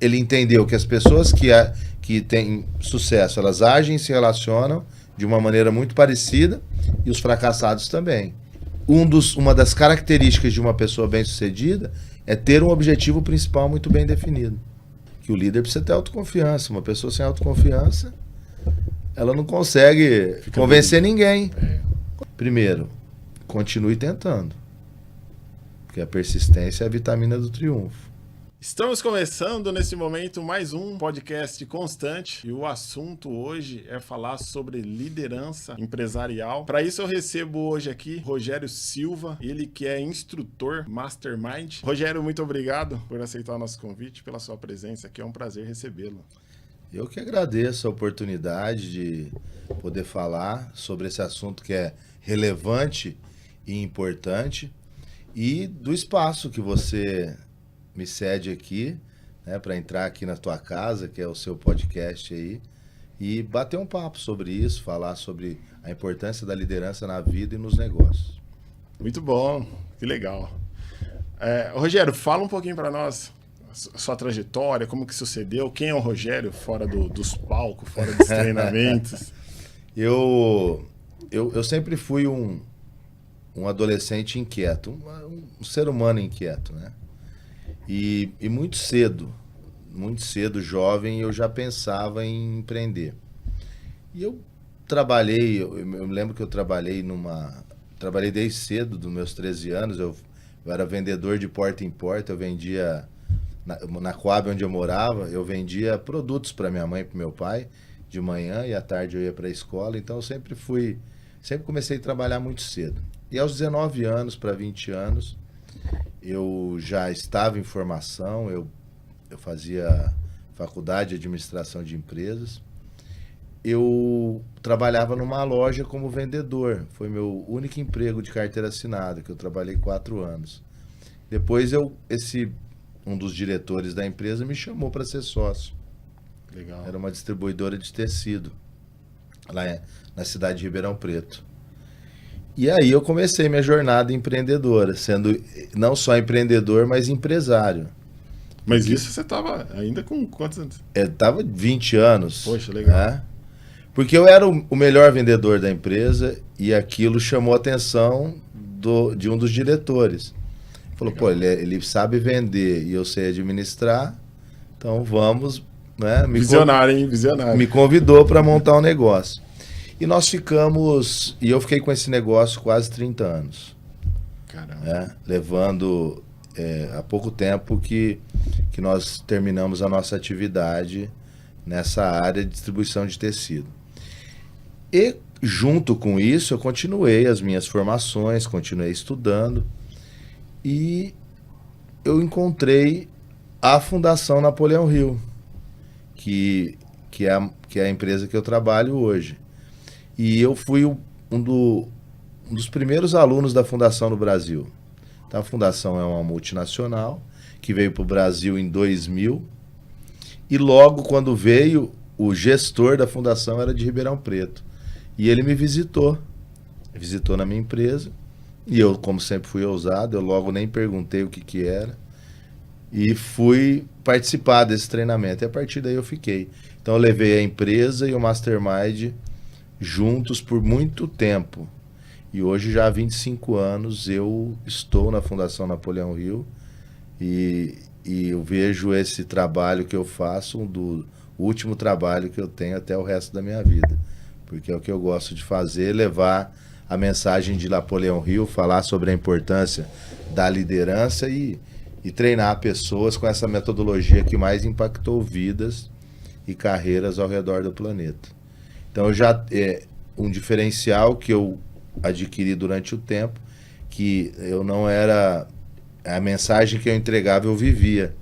ele entendeu que as pessoas que têm sucesso, elas agem e se relacionam de uma maneira muito parecida, e os fracassados também. Uma das características de uma pessoa bem-sucedida é ter um objetivo principal muito bem definido. Que o líder precisa ter autoconfiança. Uma pessoa sem autoconfiança, ela não consegue convencer ninguém. Primeiro, continue tentando. Porque a persistência é a vitamina do triunfo. Estamos começando nesse momento mais um podcast constante e o assunto hoje é falar sobre liderança empresarial. Para isso eu recebo hoje aqui Rogério Silva, ele que é instrutor Mastermind. Rogério, muito obrigado por aceitar o nosso convite, pela sua presença aqui, é um prazer recebê-lo. Eu que agradeço a oportunidade de poder falar sobre esse assunto que é relevante e importante e do espaço que você me cede aqui, né, para entrar aqui na tua casa, que é o seu podcast aí, e bater um papo sobre isso, falar sobre a importância da liderança na vida e nos negócios. Muito bom, que legal. Rogério, fala um pouquinho para nós, sua trajetória, como que sucedeu, quem é o Rogério fora dos palcos, fora dos treinamentos? Eu sempre fui um adolescente inquieto, um ser humano inquieto, né? E muito cedo, jovem, eu já pensava em empreender. E eu trabalhei, eu me lembro que eu trabalhei desde cedo, dos meus 13 anos, eu era vendedor de porta em porta, eu vendia, na Coab onde eu morava, eu vendia produtos para minha mãe e para meu pai, de manhã, e à tarde eu ia para a escola, então eu sempre comecei a trabalhar muito cedo. E aos 19 anos para 20 anos, eu já estava em formação, eu fazia faculdade de administração de empresas. Eu trabalhava numa loja como vendedor. Foi meu único emprego de carteira assinada, que eu trabalhei 4 anos. Depois um dos diretores da empresa me chamou para ser sócio. Legal. Era uma distribuidora de tecido, lá na cidade de Ribeirão Preto. E aí eu comecei minha jornada empreendedora, sendo não só empreendedor, mas empresário. Mas isso você estava ainda com quantos anos? Eu estava 20 anos. Poxa, legal. Né? Porque eu era o melhor vendedor da empresa e aquilo chamou a atenção de um dos diretores. Falou, legal. Pô, ele sabe vender e eu sei administrar, então vamos... Né? Visionário. Me convidou para montar um negócio. E eu fiquei com esse negócio quase 30 anos. Caramba. Né? Levando há pouco tempo que nós terminamos a nossa atividade nessa área de distribuição de tecido. E junto com isso eu continuei as minhas formações, continuei estudando e eu encontrei a Fundação Napoleão Hill, que é a empresa que eu trabalho hoje. E eu fui um dos primeiros alunos da Fundação no Brasil. Então, a Fundação é uma multinacional que veio para o Brasil em 2000. E logo quando veio, o gestor da Fundação era de Ribeirão Preto. E ele me visitou na minha empresa. E eu, como sempre fui ousado, eu logo nem perguntei o que era. E fui participar desse treinamento. E a partir daí eu fiquei. Então eu levei a empresa e o Mastermind juntos por muito tempo. E hoje, já há 25 anos, eu estou na Fundação Napoleão Hill e eu vejo esse trabalho que eu faço o último trabalho que eu tenho até o resto da minha vida. Porque é o que eu gosto de fazer, levar a mensagem de Napoleão Hill, falar sobre a importância da liderança e treinar pessoas com essa metodologia que mais impactou vidas e carreiras ao redor do planeta. Então, um diferencial que eu adquiri durante o tempo, que eu não era... A mensagem que eu entregava, eu vivia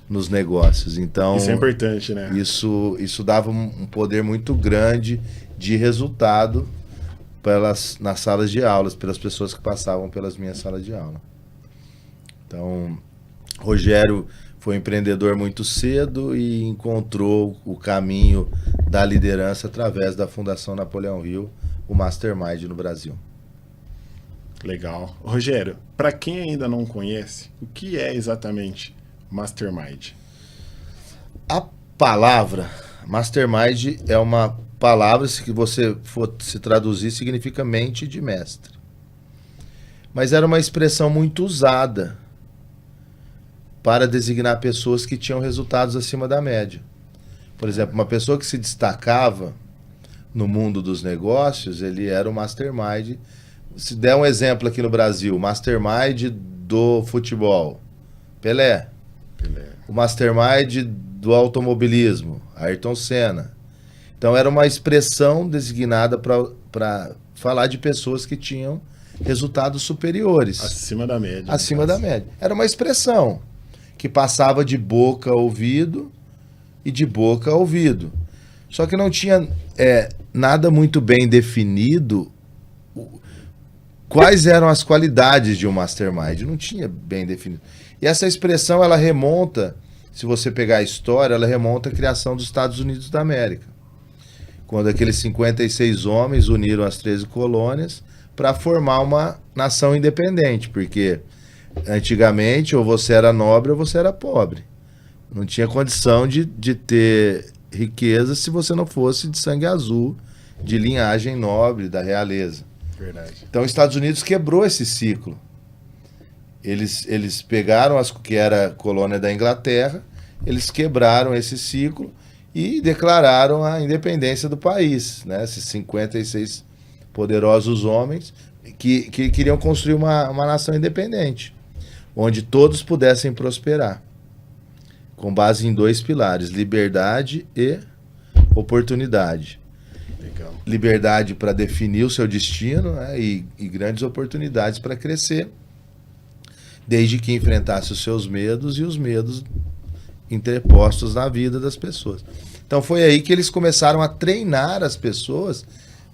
nos negócios. Então, isso é importante, né? Isso dava um poder muito grande de resultado nas salas de aulas, pelas pessoas que passavam pelas minhas salas de aula. Então, Rogério foi um empreendedor muito cedo e encontrou o caminho da liderança através da Fundação Napoleão Hill, o Mastermind no Brasil. Legal. Rogério, para quem ainda não conhece, o que é exatamente Mastermind? A palavra mastermind é uma palavra, se você for se traduzir, significa mente de mestre. Mas era uma expressão muito usada para designar pessoas que tinham resultados acima da média. Por exemplo, uma pessoa que se destacava no mundo dos negócios, ele era o mastermind. Se der um exemplo aqui no Brasil, mastermind do futebol, Pelé. O mastermind do automobilismo, Ayrton Senna. Então era uma expressão designada para falar de pessoas que tinham resultados superiores. Acima da média. Acima da média. Era uma expressão que passava de boca a ouvido e de boca a ouvido. Só que não tinha nada muito bem definido quais eram as qualidades de um mastermind. Não tinha bem definido. E essa expressão, ela remonta, se você pegar a história, ela remonta à criação dos Estados Unidos da América. Quando aqueles 56 homens uniram as 13 colônias para formar uma nação independente, porque antigamente ou você era nobre ou você era pobre. Não tinha condição de ter riqueza se você não fosse de sangue azul, de linhagem nobre, da realeza. Verdade. Então os Estados Unidos quebrou esse ciclo. Eles pegaram as que era colônia da Inglaterra, eles quebraram esse ciclo e declararam a independência do país, né? Esses 56 poderosos homens que queriam construir uma nação independente, onde todos pudessem prosperar, com base em 2 pilares, liberdade e oportunidade. Legal. Liberdade para definir o seu destino, né? e grandes oportunidades para crescer, desde que enfrentasse os seus medos e os medos interpostos na vida das pessoas. Então foi aí que eles começaram a treinar as pessoas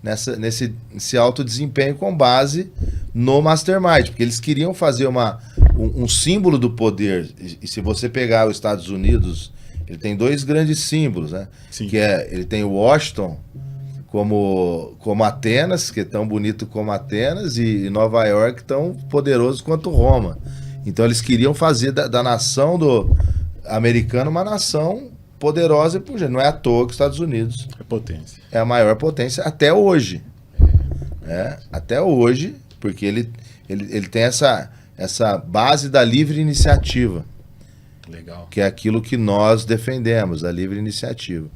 nesse alto desempenho com base no mastermind, porque eles queriam fazer um símbolo do poder. E se você pegar os Estados Unidos, ele tem 2 grandes símbolos, né? Sim. Ele tem o Washington como Atenas, que é tão bonito como Atenas, e Nova York tão poderoso quanto Roma. Então eles queriam fazer da nação americana uma nação poderosa e pujante. Não é à toa que os Estados Unidos É potência. é a maior potência até hoje. Até hoje, porque ele tem essa base da livre iniciativa, Legal. que é aquilo que nós defendemos, a livre iniciativa.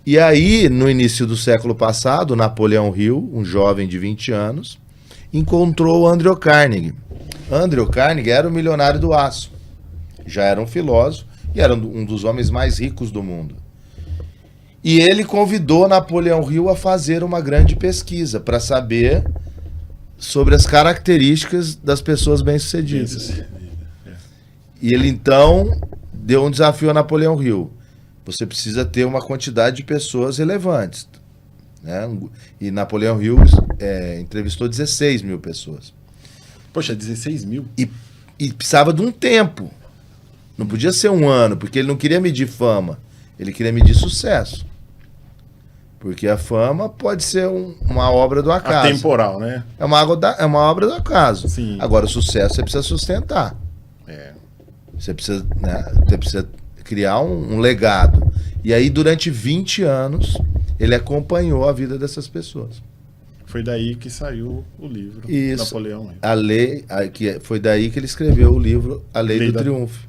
E aí, no início do século passado, Napoleão Hill, um jovem de 20 anos, encontrou Andrew Carnegie. Andrew Carnegie era o milionário do aço. Já era um filósofo e era um dos homens mais ricos do mundo. E ele convidou Napoleão Hill a fazer uma grande pesquisa para saber sobre as características das pessoas bem-sucedidas. E ele então deu um desafio a Napoleão Hill. Você precisa ter uma quantidade de pessoas relevantes, né? E Napoleão Hill entrevistou 16 mil pessoas. Poxa, 16 mil? E precisava de um tempo. Não podia ser um ano, porque ele não queria medir fama. Ele queria medir sucesso. Porque a fama pode ser uma obra do acaso. Atemporal, né? É uma obra do acaso. Sim. Agora, o sucesso você precisa sustentar. Você precisa criar um legado. E aí, durante 20 anos, ele acompanhou a vida dessas pessoas. Foi daí que saiu o livro Isso. Napoleão. Foi daí que ele escreveu o livro A Lei do Triunfo,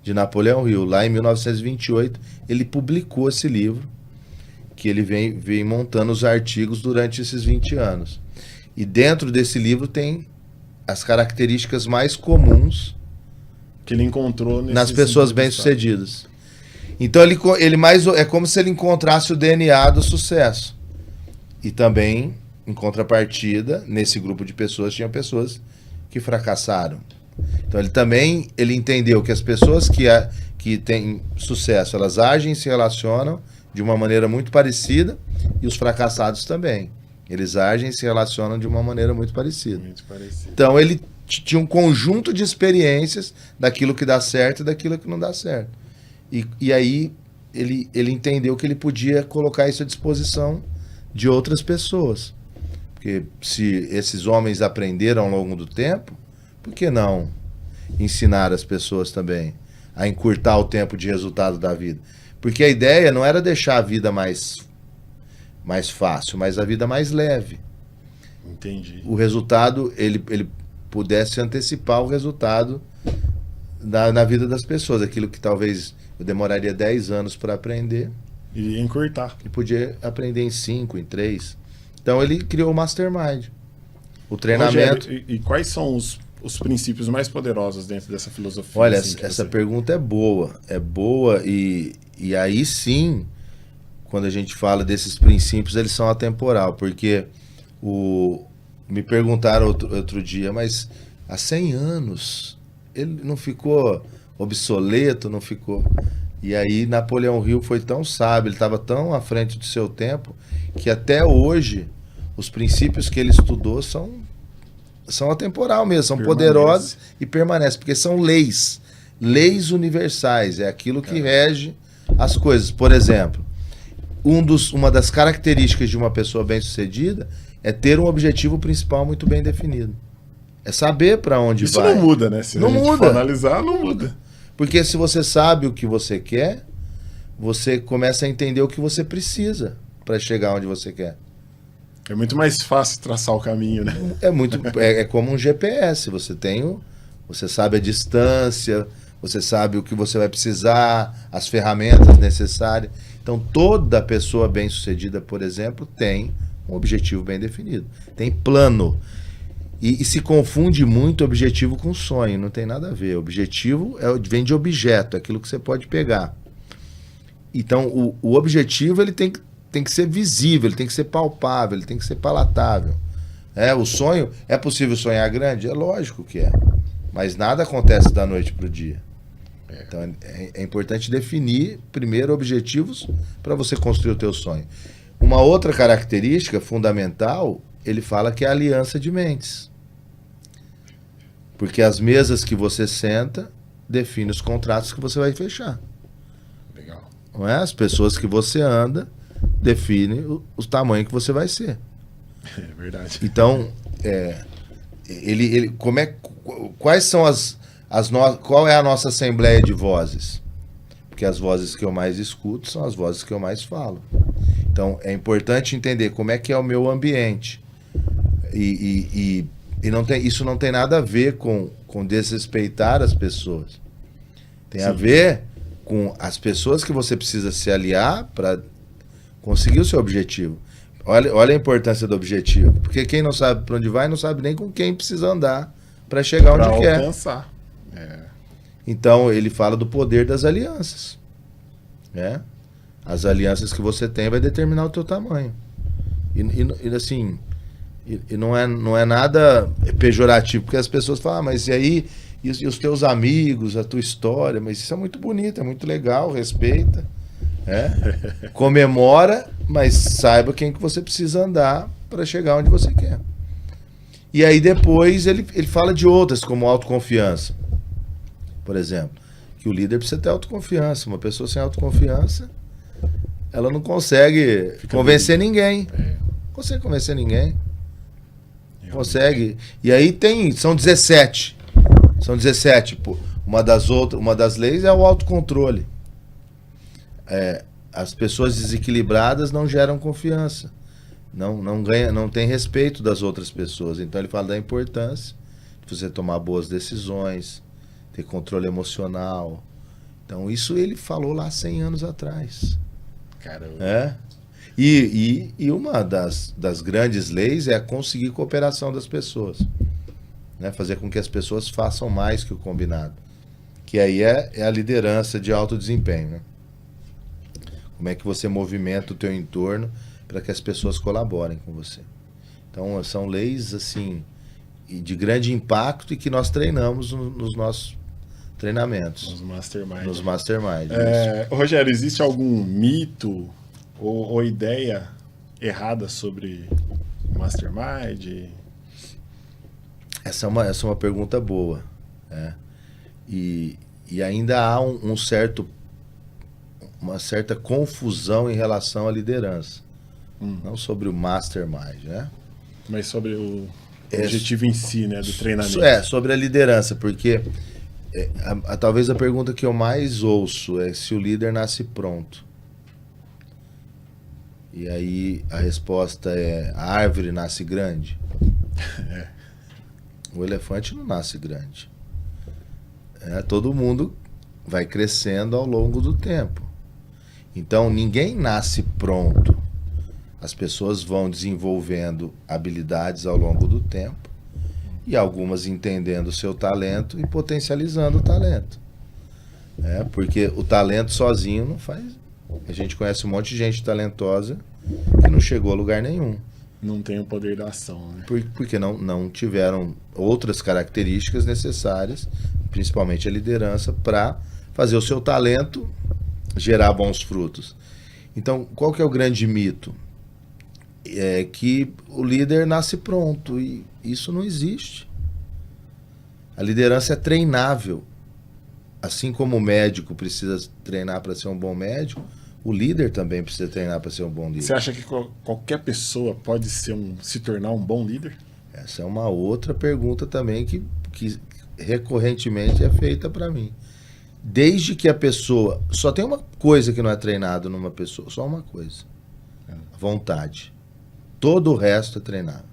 de Napoleão Hill. Lá em 1928, ele publicou esse livro, que ele vem montando os artigos durante esses 20 anos. E dentro desse livro tem as características mais comuns que ele encontrou nas pessoas bem-sucedidas. Então é como se ele encontrasse o DNA do sucesso. E também, em contrapartida, nesse grupo de pessoas, tinha pessoas que fracassaram. Então ele entendeu que as pessoas que têm sucesso, elas agem e se relacionam de uma maneira muito parecida, e os fracassados também. Eles agem e se relacionam de uma maneira muito parecida. Então ele tinha um conjunto de experiências daquilo que dá certo e daquilo que não dá certo. E aí ele entendeu que ele podia colocar isso à disposição de outras pessoas. Porque se esses homens aprenderam ao longo do tempo, por que não ensinar as pessoas também a encurtar o tempo de resultado da vida. Porque a ideia não era deixar a vida mais fácil, mas a vida mais leve. Entendi. O resultado, ele pudesse antecipar o resultado na vida das pessoas. Aquilo que talvez eu demoraria 10 anos para aprender. E encurtar. E podia aprender em 5, em 3. Então ele criou o Mastermind. O treinamento... Rogério, e quais são os princípios mais poderosos dentro dessa filosofia? Olha, assim, essa pergunta é boa. É boa e aí sim, quando a gente fala desses princípios, eles são atemporal. Porque me perguntaram outro dia, mas há 100 anos ele não ficou obsoleto, não ficou... E aí Napoleão Hill foi tão sábio, ele estava tão à frente do seu tempo, que até hoje os princípios que ele estudou são atemporal mesmo, são poderosos e permanecem, porque são leis universais, é aquilo que rege as coisas. Por exemplo, uma das características de uma pessoa bem-sucedida é ter um objetivo principal muito bem definido. É saber para onde vai. Isso não muda, né? Se não a gente muda. for analisar, não muda. Porque se você sabe o que você quer, você começa a entender o que você precisa para chegar onde você quer. É muito mais fácil traçar o caminho, né? É como um GPS. Você sabe a distância, você sabe o que você vai precisar, as ferramentas necessárias. Então, toda pessoa bem-sucedida, por exemplo, tem um objetivo bem definido. Tem plano. E se confunde muito objetivo com sonho, não tem nada a ver. Objetivo vem de objeto, aquilo que você pode pegar. Então, o objetivo ele tem que ser visível, ele tem que ser palpável, ele tem que ser palatável. O sonho, é possível sonhar grande? É lógico que é. Mas nada acontece da noite para o dia. Então, é importante definir, primeiro, objetivos para você construir o teu sonho. Uma outra característica fundamental, ele fala que é a aliança de mentes. Porque as mesas que você senta definem os contratos que você vai fechar. Legal. Não é? As pessoas que você anda definem o tamanho que você vai ser. É verdade. Então, quais são qual é a nossa assembleia de vozes? Porque as vozes que eu mais escuto são as vozes que eu mais falo. Então, é importante entender como é que é o meu ambiente. E isso não tem nada a ver com desrespeitar as pessoas. Tem a ver com as pessoas que você precisa se aliar para conseguir o seu objetivo. Olha a importância do objetivo. Porque quem não sabe para onde vai, não sabe nem com quem precisa andar para chegar onde quer. Alcançar. Então, ele fala do poder das alianças. Né? As alianças que você tem vai determinar o teu tamanho. E assim... E não é nada pejorativo, porque as pessoas falam, mas e aí, e os teus amigos, a tua história, mas isso é muito bonito, é muito legal, respeita, comemora, mas saiba quem que você precisa andar para chegar onde você quer. E aí depois ele fala de outras, como autoconfiança, por exemplo, que o líder precisa ter autoconfiança. Uma pessoa sem autoconfiança, ela não consegue convencer ninguém. Não consegue convencer ninguém. Consegue. E aí são 17. São 17. Pô. Uma das leis é o autocontrole. As pessoas desequilibradas não geram confiança. Não tem respeito das outras pessoas. Então ele fala da importância de você tomar boas decisões, ter controle emocional. Então isso ele falou lá 100 anos atrás. Caramba. E uma das grandes leis é conseguir cooperação das pessoas. Né? Fazer com que as pessoas façam mais que o combinado. Que aí é a liderança de alto desempenho. Né? Como é que você movimenta o teu entorno para que as pessoas colaborem com você. Então, são leis assim de grande impacto e que nós treinamos nos nossos treinamentos. Nos mastermind. Rogério, existe algum mito ou ideia errada sobre Mastermind? Essa é uma pergunta boa. Né? E ainda há uma certa confusão em relação à liderança. Não sobre o Mastermind, né? Mas sobre o objetivo em si, né, do treinamento. Sobre a liderança, porque Talvez a pergunta que eu mais ouço é se o líder nasce pronto. E aí a resposta é: a árvore nasce grande? O elefante não nasce grande. Todo mundo vai crescendo ao longo do tempo. Então ninguém nasce pronto. As pessoas vão desenvolvendo habilidades ao longo do tempo. E algumas entendendo o seu talento e potencializando o talento. Porque o talento sozinho não faz. A gente conhece um monte de gente talentosa que não chegou a lugar nenhum. Não tem o poder da ação, né? Porque não tiveram outras características necessárias, principalmente a liderança, para fazer o seu talento gerar bons frutos. Então, qual que é o grande mito? É que o líder nasce pronto, e isso não existe. A liderança é treinável. Assim como o médico precisa treinar para ser um bom médico, o líder também precisa treinar para ser um bom líder. Você acha que qualquer pessoa pode se tornar um bom líder? Essa é uma outra pergunta também que recorrentemente é feita para mim. Desde que a pessoa... Só tem uma coisa que não é treinado numa pessoa, só uma coisa. Vontade. Todo o resto é treinado.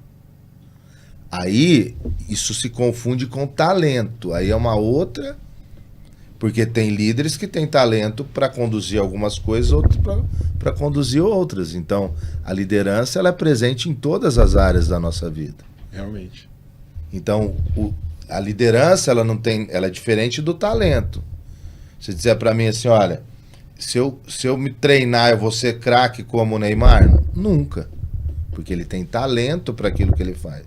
Aí, isso se confunde com talento. Aí é uma outra... Porque tem líderes que têm talento para conduzir algumas coisas, outros para conduzir outras. Então, a liderança ela é presente em todas as áreas da nossa vida. Realmente. Então, a liderança ela é diferente do talento. Se disser para mim assim, olha, se eu me treinar, eu vou ser craque como o Neymar? Nunca. Porque ele tem talento para aquilo que ele faz.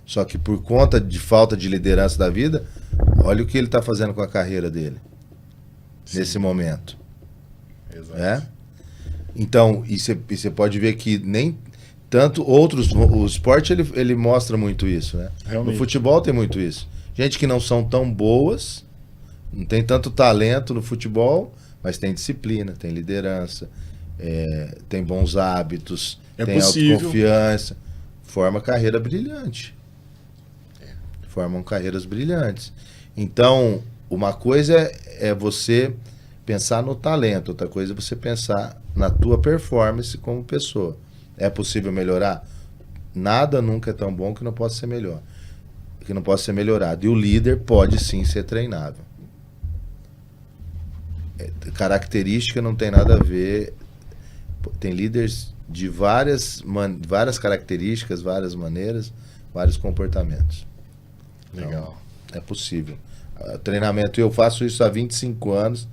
Só que por conta de falta de liderança da vida, olha o que ele está fazendo com a carreira dele. Sim. Nesse momento. Exato. Então, e você pode ver que nem tanto outros... O esporte, ele mostra muito isso, né? Realmente. No futebol tem muito isso. Gente que não são tão boas, não tem tanto talento no futebol, mas tem disciplina, tem liderança, tem bons hábitos, tem autoconfiança. Forma carreira brilhante. Formam carreiras brilhantes. Então, uma coisa é você pensar no talento, outra coisa é você pensar na tua performance como pessoa. É possível melhorar? Nada nunca é tão bom que não possa ser melhor. Que não possa ser melhorado. E o líder pode sim ser treinável. Característica não tem nada a ver. Tem líderes de várias características, várias maneiras, vários comportamentos. Legal. Então, é possível. Treinamento, eu faço isso há 25 anos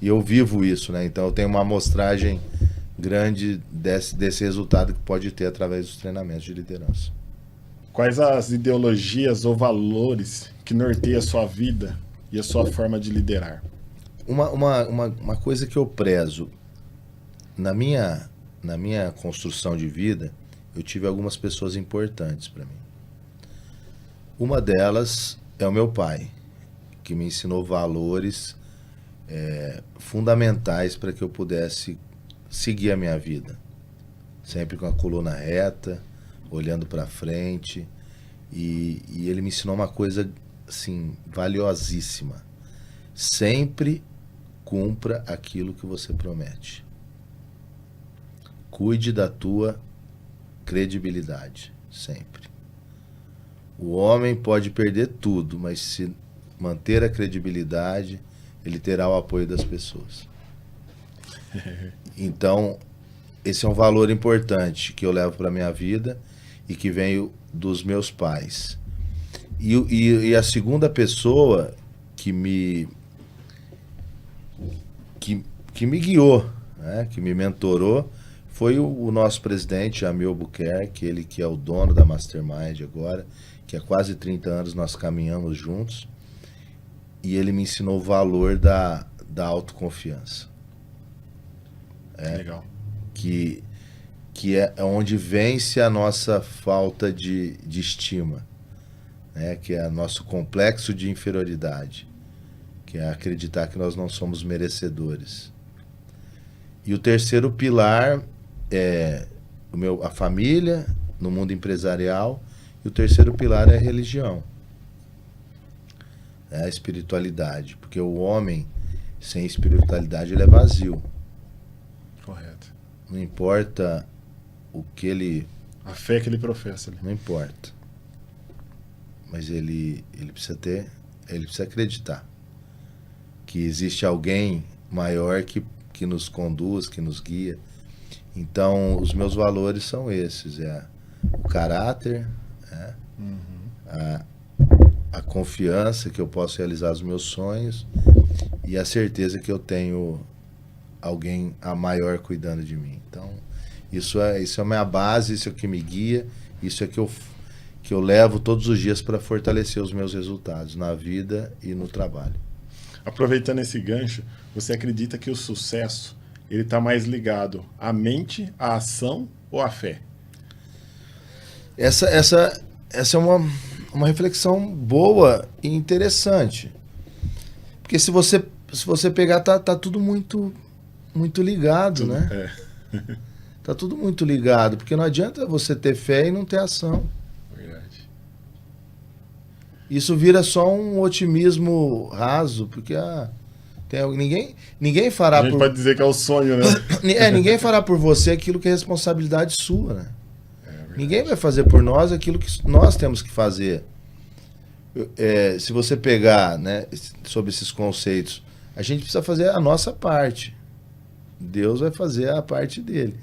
e eu vivo isso, né? Então eu tenho uma amostragem grande desse resultado que pode ter através dos treinamentos de liderança. Quais as ideologias ou valores que norteiam a sua vida e a sua forma de liderar? Uma coisa que eu prezo, na minha construção de vida, eu tive algumas pessoas importantes para mim. Uma delas é o meu pai, que me ensinou valores fundamentais para que eu pudesse seguir a minha vida. Sempre com a coluna reta, olhando para frente. E ele me ensinou uma coisa assim, valiosíssima. Sempre cumpra aquilo que você promete. Cuide da tua credibilidade, sempre. O homem pode perder tudo, mas se manter a credibilidade, ele terá o apoio das pessoas. Então, esse é um valor importante que eu levo para a minha vida e que veio dos meus pais. E a segunda pessoa que me guiou, né, que me mentorou, foi o nosso presidente, Jamil Albuquerque, ele que é o dono da Mastermind agora, que há quase 30 anos nós caminhamos juntos, e ele me ensinou o valor da autoconfiança. Legal. Que é onde vence a nossa falta de estima, né? Que é o nosso complexo de inferioridade, que é acreditar que nós não somos merecedores. E o terceiro pilar é a família, no mundo empresarial, e o terceiro pilar é a religião. é a espiritualidade. Porque o homem sem espiritualidade ele é vazio. Correto. Não importa o que ele... A fé que ele professa ali. Não importa. Mas ele precisa ter... Ele precisa acreditar que existe alguém maior que nos conduz, que nos guia. Então, os meus valores são esses. O caráter, a confiança que eu posso realizar os meus sonhos e a certeza que eu tenho alguém a maior cuidando de mim. Então, isso é a minha base, isso é o que me guia, isso é que eu levo todos os dias para fortalecer os meus resultados na vida e no trabalho. Aproveitando esse gancho, você acredita que o sucesso ele está mais ligado à mente, à ação ou à fé? Essa é uma reflexão boa e interessante. Porque se você pegar, tá tudo muito ligado, né? Tá tudo muito ligado, porque não adianta você ter fé e não ter ação. Verdade. Isso vira só um otimismo raso, porque ninguém fará A gente pode dizer que é o sonho, né? Ninguém fará por você aquilo que é responsabilidade sua, né? Ninguém vai fazer por nós aquilo que nós temos que fazer. Se você pegar, né, sobre esses conceitos, a gente precisa fazer a nossa parte. Deus vai fazer a parte dele.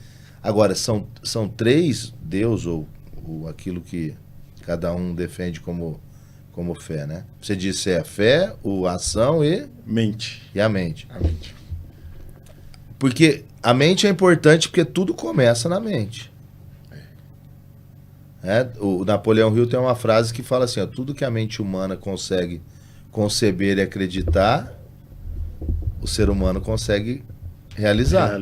Agora, são três, Deus ou aquilo que cada um defende como fé, né? Você disse a fé, a ação mente. E a mente. A mente. Porque a mente é importante porque tudo começa na mente. O Napoleão Hill tem uma frase que fala assim, ó, tudo que a mente humana consegue conceber e acreditar, o ser humano consegue realizar.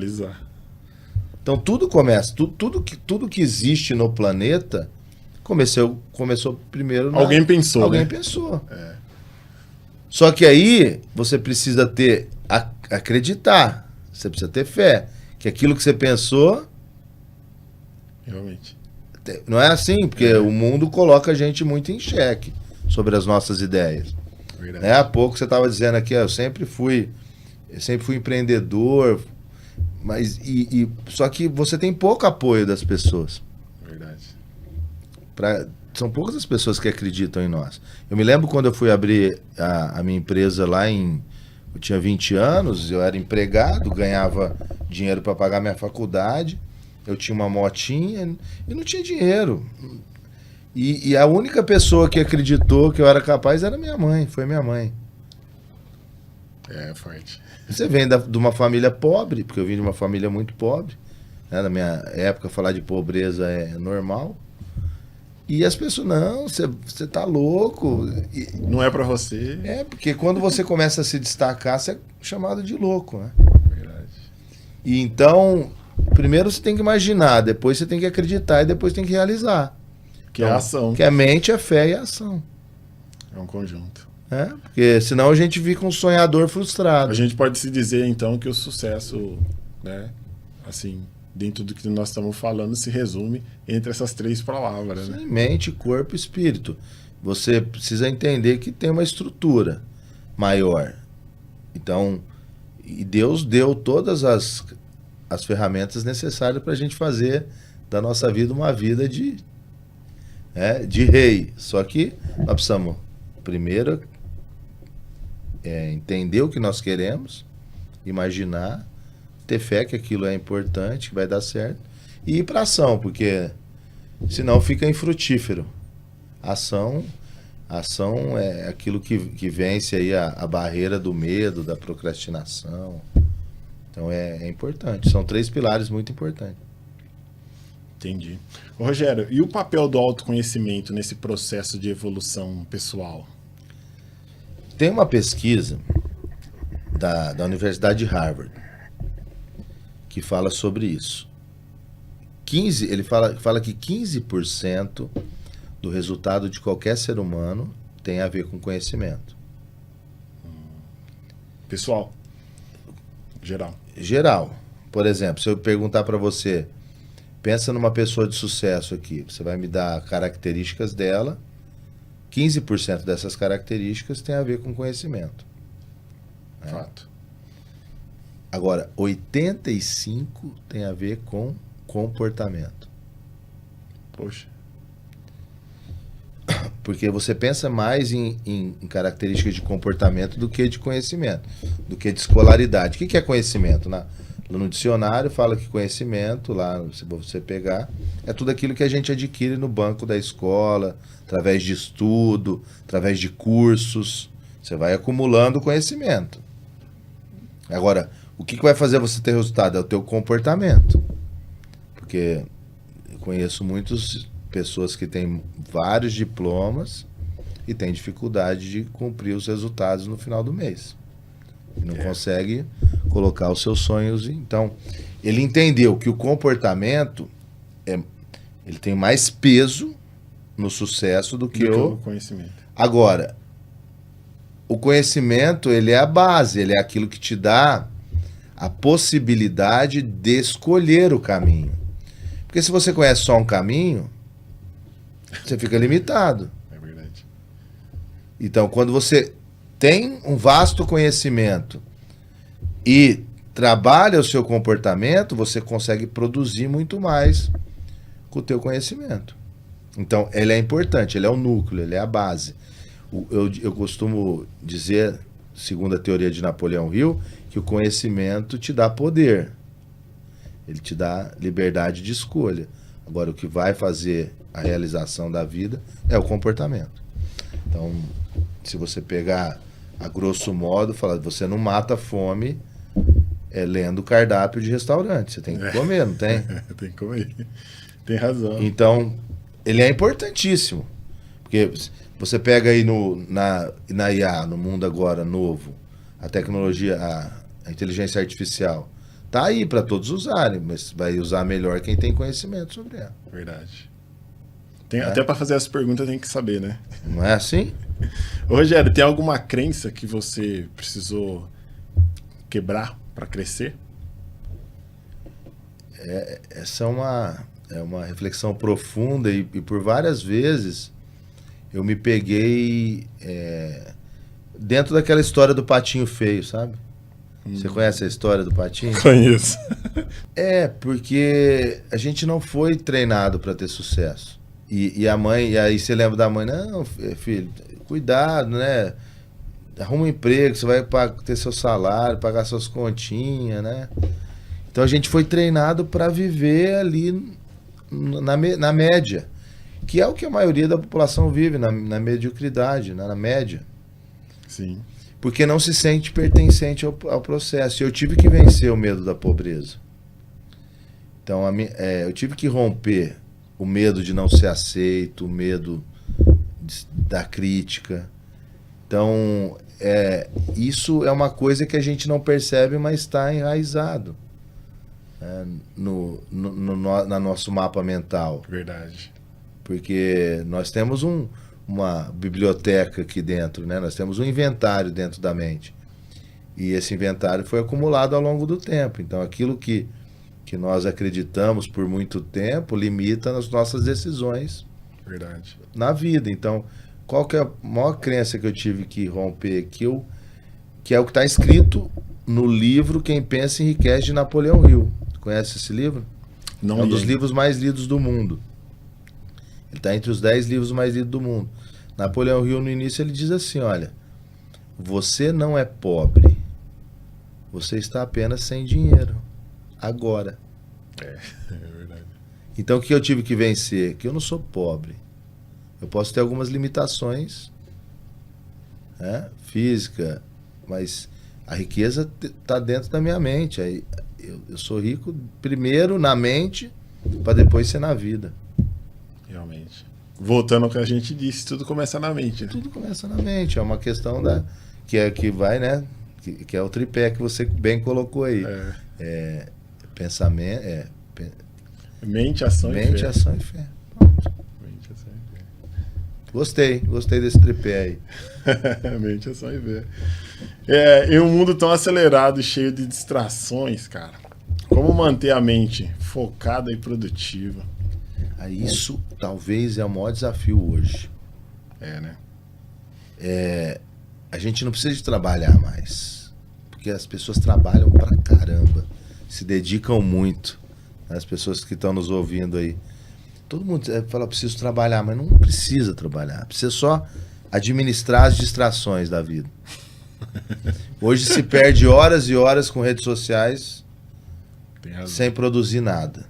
Então tudo começa, tudo que existe no planeta começou primeiro... Alguém pensou, Alguém pensou. Só que aí você precisa acreditar, você precisa ter fé, que aquilo que você pensou... Realmente. Não é assim, porque o mundo coloca a gente muito em xeque sobre as nossas ideias. Verdade. Há pouco você estava dizendo aqui, eu sempre fui empreendedor, mas só que você tem pouco apoio das pessoas. Verdade. São poucas as pessoas que acreditam em nós. Eu me lembro quando eu fui abrir a minha empresa lá eu tinha 20 anos, eu era empregado, ganhava dinheiro para pagar minha faculdade. Eu tinha uma motinha e não tinha dinheiro. E a única pessoa que acreditou que eu era capaz era minha mãe, foi minha mãe. É forte. Você vem de uma família pobre, porque eu vim de uma família muito pobre. Né? Na minha época, falar de pobreza é normal. E as pessoas, não, você tá louco. Não é pra você. Porque quando você começa a se destacar, você é chamado de louco, né? Verdade. E então... Primeiro você tem que imaginar, depois você tem que acreditar e depois tem que realizar. Que é a ação. Que é a mente, a fé e a ação. É um conjunto. Porque senão a gente fica um sonhador frustrado. A gente pode se dizer, então, que o sucesso, né, assim, dentro do que nós estamos falando, se resume entre essas três palavras. Sim, né? mente, corpo e espírito. Você precisa entender que tem uma estrutura maior. Então, e Deus deu todas as ferramentas necessárias para a gente fazer da nossa vida uma vida de rei. Só que nós precisamos, primeiro, entender o que nós queremos, imaginar, ter fé que aquilo é importante, que vai dar certo, e ir para ação, porque senão fica infrutífero. Ação é aquilo que vence aí a barreira do medo, da procrastinação. Então é importante. São três pilares muito importantes. Entendi. Ô, Rogério, e o papel do autoconhecimento nesse processo de evolução pessoal? Tem uma pesquisa da Universidade de Harvard que fala sobre isso. Ele fala que 15% do resultado de qualquer ser humano tem a ver com conhecimento. Pessoal? Geral. Por exemplo, se eu perguntar para você, pensa numa pessoa de sucesso aqui, você vai me dar características dela 15% dessas características tem a ver com conhecimento. Né? Fato. Agora, 85% tem a ver com comportamento. Poxa. Porque você pensa mais em características de comportamento do que de conhecimento, do que de escolaridade. O que é conhecimento? No dicionário fala que conhecimento, lá se você pegar, é tudo aquilo que a gente adquire no banco da escola, através de estudo, através de cursos. Você vai acumulando conhecimento. Agora, o que vai fazer você ter resultado? É o teu comportamento. Porque eu conheço muitas pessoas que têm vários diplomas e têm dificuldade de cumprir os resultados no final do mês. Não consegue colocar os seus sonhos. Então, ele entendeu que o comportamento ele tem mais peso no sucesso do que o conhecimento. Agora, o conhecimento, ele é a base, ele é aquilo que te dá a possibilidade de escolher o caminho. Porque se você conhece só um caminho, você fica limitado. É verdade. Então, quando você tem um vasto conhecimento e trabalha o seu comportamento, você consegue produzir muito mais com o teu conhecimento. Então, ele é importante, ele é o núcleo, ele é a base. Eu costumo dizer, segundo a teoria de Napoleão Hill, que o conhecimento te dá poder. Ele te dá liberdade de escolha. Agora, o que vai fazer a realização da vida é o comportamento. Então, se você pegar a grosso modo, falar, você não mata a fome lendo o cardápio de restaurante. Você tem que comer, não tem? Tem que comer. Tem razão. Então, ele é importantíssimo. Porque você pega aí na IA, no mundo agora novo, a tecnologia, a inteligência artificial, tá aí para todos usarem, mas vai usar melhor quem tem conhecimento sobre ela. Verdade. Até para fazer essa pergunta tem que saber, né? Não é assim? Ô, Rogério, tem alguma crença que você precisou quebrar para crescer? Essa é uma reflexão profunda e por várias vezes eu me peguei dentro daquela história do patinho feio, sabe? Você conhece a história do patinho? Conheço. Porque a gente não foi treinado para ter sucesso. E a mãe, e aí você lembra da mãe, não, filho, cuidado, né? Arruma um emprego, você vai ter seu salário, pagar suas continhas, né? Então a gente foi treinado para viver ali na média, que é o que a maioria da população vive, na mediocridade, na média. Sim. Porque não se sente pertencente ao processo. E eu tive que vencer o medo da pobreza. Então eu tive que romper o medo de não ser aceito, o medo da crítica. Então, isso é uma coisa que a gente não percebe, mas está enraizado no nosso mapa mental. Verdade. Porque nós temos uma biblioteca aqui dentro, né? Nós temos um inventário dentro da mente. E esse inventário foi acumulado ao longo do tempo. Então, aquilo que nós acreditamos por muito tempo limita as nossas decisões. Verdade. Na vida. Então, qual que é a maior crença que eu tive que romper? Que é o que está escrito no livro Quem Pensa Enriquece, de Napoleão Hill. Conhece esse livro? Não é um dos livros mais lidos do mundo. Ele está entre os 10 livros mais lidos do mundo. Napoleão Hill, no início, ele diz assim, olha, você não é pobre, você está apenas sem dinheiro, agora. É verdade. Então, o que eu tive que vencer? Que eu não sou pobre. Eu posso ter algumas limitações, né, física, mas a riqueza está dentro da minha mente. Aí, eu sou rico primeiro na mente, para depois ser na vida. Realmente. Voltando ao que a gente disse, tudo começa na mente. Né? Tudo começa na mente. É uma questão que vai, né? Que é o tripé que você bem colocou aí. Pensamento. Mente, ação e fé. Mente, ação e fé. Mente, ação e fé. Gostei desse tripé aí. Mente, ação e fé. Em um mundo tão acelerado e cheio de distrações, cara, como manter a mente focada e produtiva? Isso talvez é o maior desafio hoje. né? A gente não precisa de trabalhar mais. Porque as pessoas trabalham pra caramba. Se dedicam muito. As pessoas que estão nos ouvindo aí. Todo mundo fala, preciso trabalhar, mas não precisa trabalhar. Precisa só administrar as distrações da vida. Hoje se perde horas e horas com redes sociais sem produzir nada.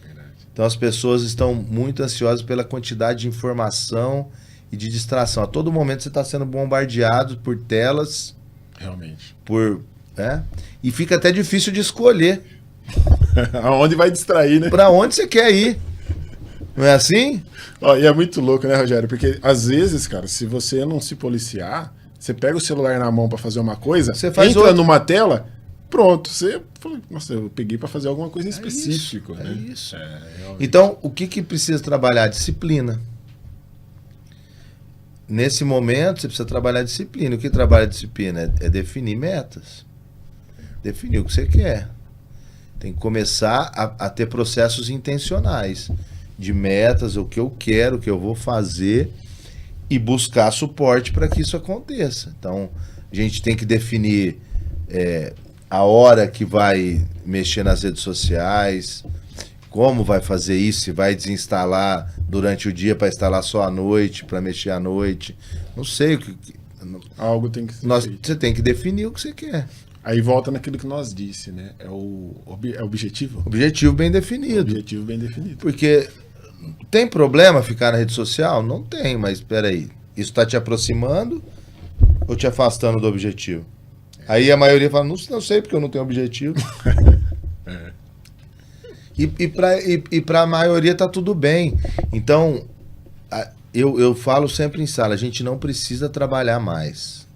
Verdade. Então as pessoas estão muito ansiosas pela quantidade de informação e de distração. A todo momento você está sendo bombardeado por telas. Realmente. E fica até difícil de escolher. Aonde vai distrair, né? Para onde você quer ir. Não é assim? E é muito louco, né, Rogério? Porque às vezes, cara, se você não se policiar, você pega o celular na mão para fazer uma coisa, você faz entra numa tela, pronto, você fala, nossa, eu peguei para fazer alguma coisa em específico. É né? isso. Então, o que precisa trabalhar? Disciplina. Nesse momento, você precisa trabalhar disciplina. O que trabalha disciplina? É definir metas. Definir o que você quer. Tem que começar a ter processos intencionais de metas, o que eu quero, o que eu vou fazer e buscar suporte para que isso aconteça. Então, a gente tem que definir a hora que vai mexer nas redes sociais, como vai fazer isso, se vai desinstalar durante o dia para instalar só à noite, para mexer à noite. Não sei o que. Algo tem que ser feito. Você tem que definir o que você quer. Aí volta naquilo que nós disse, né? É o objetivo. Objetivo bem definido. Objetivo bem definido. Porque tem problema ficar na rede social? Não tem, mas espera aí. Isso está te aproximando ou te afastando do objetivo? Aí a maioria fala, não sei porque eu não tenho objetivo. E para a maioria tá tudo bem. Então, eu falo sempre em sala, a gente não precisa trabalhar mais.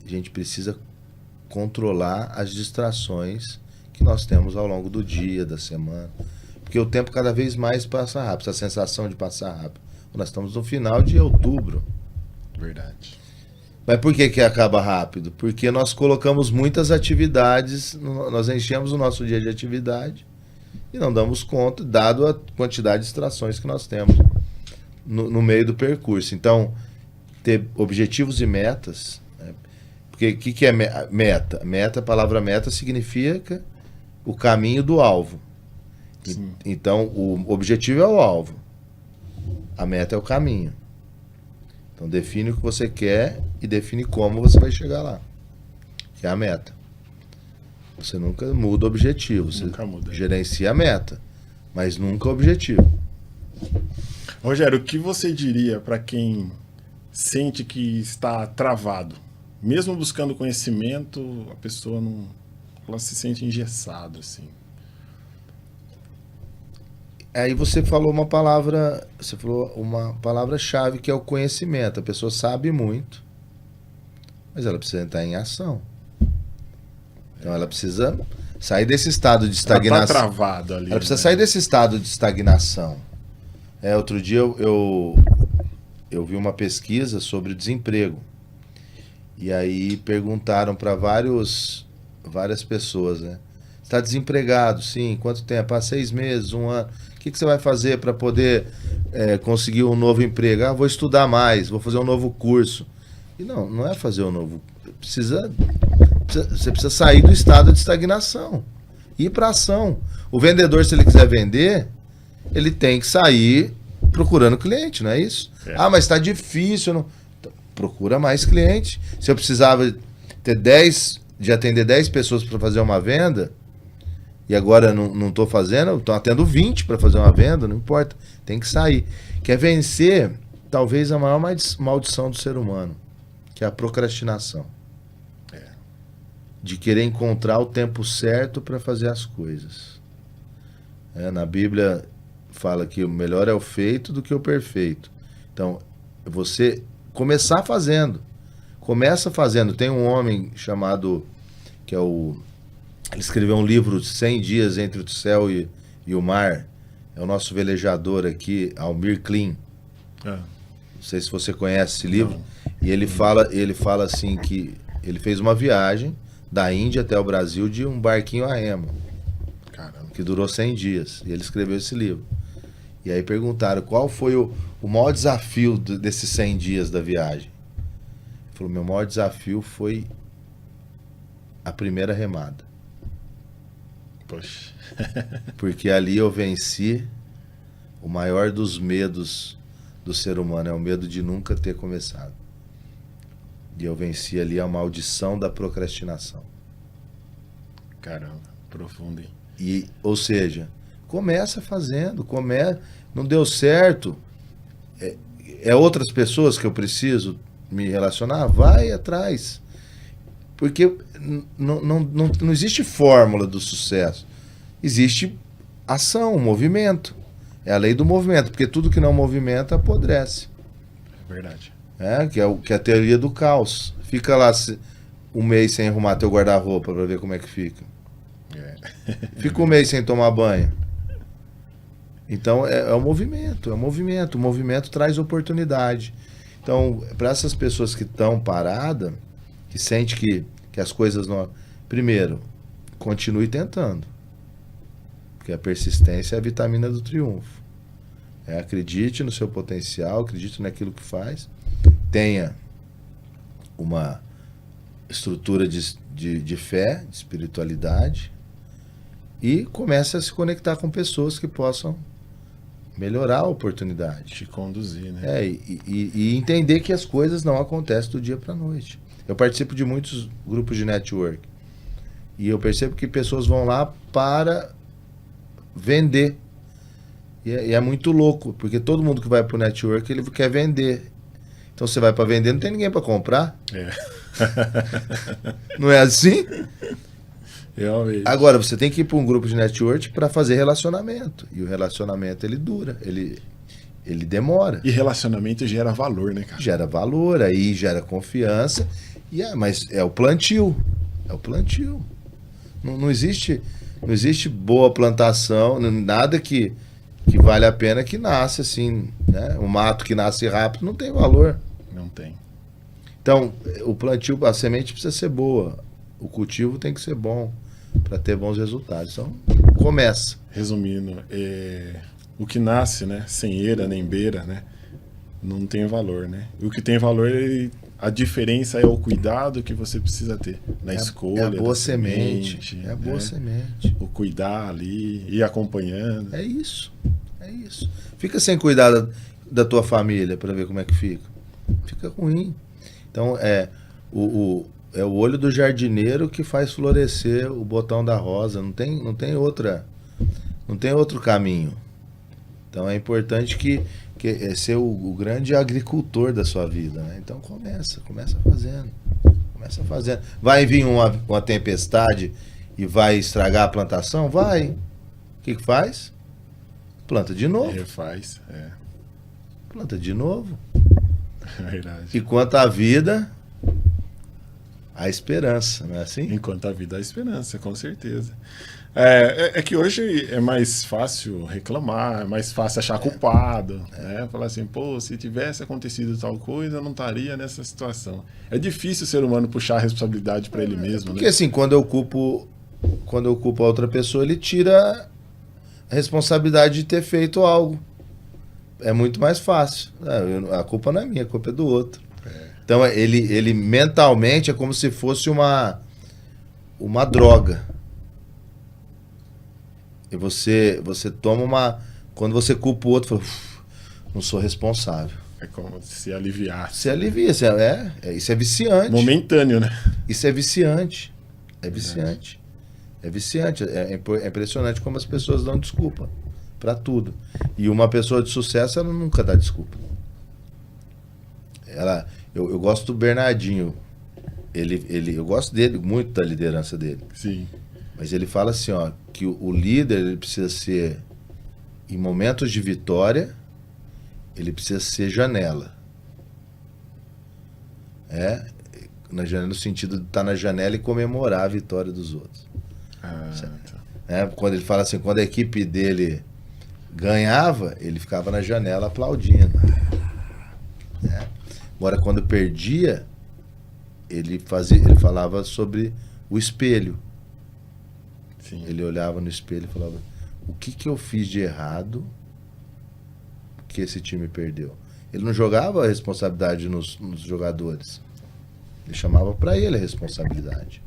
A gente precisa controlar as distrações que nós temos ao longo do dia, da semana. Porque o tempo cada vez mais passa rápido, essa sensação de passar rápido. Nós estamos no final de outubro. Verdade. Mas por que acaba rápido? Porque nós colocamos muitas atividades, nós enchemos o nosso dia de atividade e não damos conta, dado a quantidade de distrações que nós temos no meio do percurso. Então, ter objetivos e metas. Porque o que é meta? A palavra meta significa o caminho do alvo. Então, o objetivo é o alvo. A meta é o caminho. Então, define o que você quer e define como você vai chegar lá. Que é a meta. Você nunca muda o objetivo. Você gerencia a meta, mas nunca o objetivo. Rogério, o que você diria para quem sente que está travado? Mesmo buscando conhecimento, a pessoa não, ela se sente engessada, assim. Aí você falou uma palavra-chave que é o conhecimento. A pessoa sabe muito, mas ela precisa entrar em ação. Então ela precisa sair desse estado de estagnação. Ela tá travada ali. Ela precisa sair desse estado de estagnação. Outro dia eu vi uma pesquisa sobre desemprego. E aí perguntaram para várias pessoas, né? Está desempregado? Sim. Quanto tempo? 6 meses, 1 ano. O que você vai fazer para poder conseguir um novo emprego? Vou estudar mais, vou fazer um novo curso. E não é fazer um novo... Você precisa sair do estado de estagnação. Ir para ação. O vendedor, se ele quiser vender, ele tem que sair procurando cliente, não é isso? Mas está difícil. Não... Procura mais cliente. Se eu precisava de atender 10 pessoas para fazer uma venda, e agora não estou fazendo, estou atendo 20 para fazer uma venda, não importa. Tem que sair. Quer vencer, talvez, a maior maldição do ser humano, que é a procrastinação. De querer encontrar o tempo certo para fazer as coisas. Na Bíblia fala que o melhor é o feito do que o perfeito. Então, você começar fazendo. Começa fazendo. Tem um homem chamado, ele escreveu um livro 100 dias entre o céu e o mar. É o nosso velejador aqui, Almir Klin. Não sei se você conhece esse livro. Não. E ele fala assim que ele fez uma viagem da Índia até o Brasil de um barquinho a remo. Caramba. Que durou 100 dias. E ele escreveu esse livro. E aí perguntaram qual foi o maior desafio desses 100 dias da viagem. Ele falou, meu maior desafio foi a primeira remada. Poxa. Porque ali eu venci o maior dos medos do ser humano, é o medo de nunca ter começado. E eu venci ali a maldição da procrastinação. Caramba, profundo, hein? E, ou seja, começa fazendo, não deu certo, é outras pessoas que eu preciso me relacionar, vai atrás. Porque não existe fórmula do sucesso. Existe ação, movimento. É a lei do movimento, porque tudo que não movimenta apodrece. É verdade. Que é a teoria do caos. Fica lá um mês sem arrumar teu guarda-roupa para ver como é que fica. Fica um mês sem tomar banho. Então é o movimento. O movimento traz oportunidade. Então, para essas pessoas que estão paradas, que sente que as coisas não... Primeiro, continue tentando. Porque a persistência é a vitamina do triunfo. Acredite no seu potencial, acredite naquilo que faz. Tenha uma estrutura de fé, de espiritualidade. E comece a se conectar com pessoas que possam melhorar a oportunidade. Te conduzir, né? E entender que as coisas não acontecem do dia para a noite. Eu participo de muitos grupos de network. E eu percebo que pessoas vão lá para vender. E é muito louco, porque todo mundo que vai para o network, ele quer vender. Então você vai para vender, não tem ninguém para comprar. Não é assim? Realmente. Agora, você tem que ir para um grupo de network para fazer relacionamento. E o relacionamento, ele dura, ele demora. E relacionamento gera valor, né, cara? Gera valor, aí gera confiança. Mas é o plantio. É o plantio. Não existe boa plantação, nada que vale a pena que nasce assim, né? Um mato que nasce rápido não tem valor. Não tem. Então, o plantio, a semente precisa ser boa. O cultivo tem que ser bom para ter bons resultados. Então, começa. Resumindo, o que nasce, né, sem eira nem beira, né, não tem valor, né? E o que tem valor, a diferença é o cuidado que você precisa ter na escolha. É a boa semente. É a boa semente. O cuidar ali, ir acompanhando. É isso. É isso. Fica sem cuidar da tua família para ver como é que fica. Fica ruim. Então, é o olho do jardineiro que faz florescer o botão da rosa. Não tem outro caminho. Então é importante que ser o grande agricultor da sua vida, né? Então começa fazendo. Vai vir uma tempestade e vai estragar a plantação? Vai. O que faz? Planta de novo. Refaz, Planta de novo. Verdade. E quanto à vida, a esperança, não é assim? Enquanto a vida, há esperança, com certeza. É que hoje é mais fácil reclamar, é mais fácil achar culpado, né? Falar assim, pô, se tivesse acontecido tal coisa, eu não estaria nessa situação. É difícil o ser humano puxar a responsabilidade para ele mesmo, Porque né? assim, quando eu culpo a outra pessoa, ele tira a responsabilidade de ter feito algo. É muito mais fácil. A culpa não é minha, a culpa é do outro. Então ele mentalmente é como se fosse uma droga. E você toma quando você culpa o outro, fala, não sou responsável. É como se aliviasse. Você alivia, isso é viciante. Momentâneo, né? Isso é viciante. É viciante. É viciante. É impressionante como as pessoas dão desculpa para tudo. E uma pessoa de sucesso, ela nunca dá desculpa. Eu gosto do Bernardinho. Eu gosto dele, muito da liderança dele. Sim. Mas ele fala assim, ó, que o líder, ele precisa ser, em momentos de vitória, ele precisa ser janela. No sentido de estar na janela e comemorar a vitória dos outros. Quando ele fala assim, quando a equipe dele ganhava, ele ficava na janela aplaudindo. Agora, quando perdia, ele falava sobre o espelho. Sim. Ele olhava no espelho e falava, o que eu fiz de errado que esse time perdeu. Ele não jogava a responsabilidade nos jogadores. Ele chamava para ele a responsabilidade.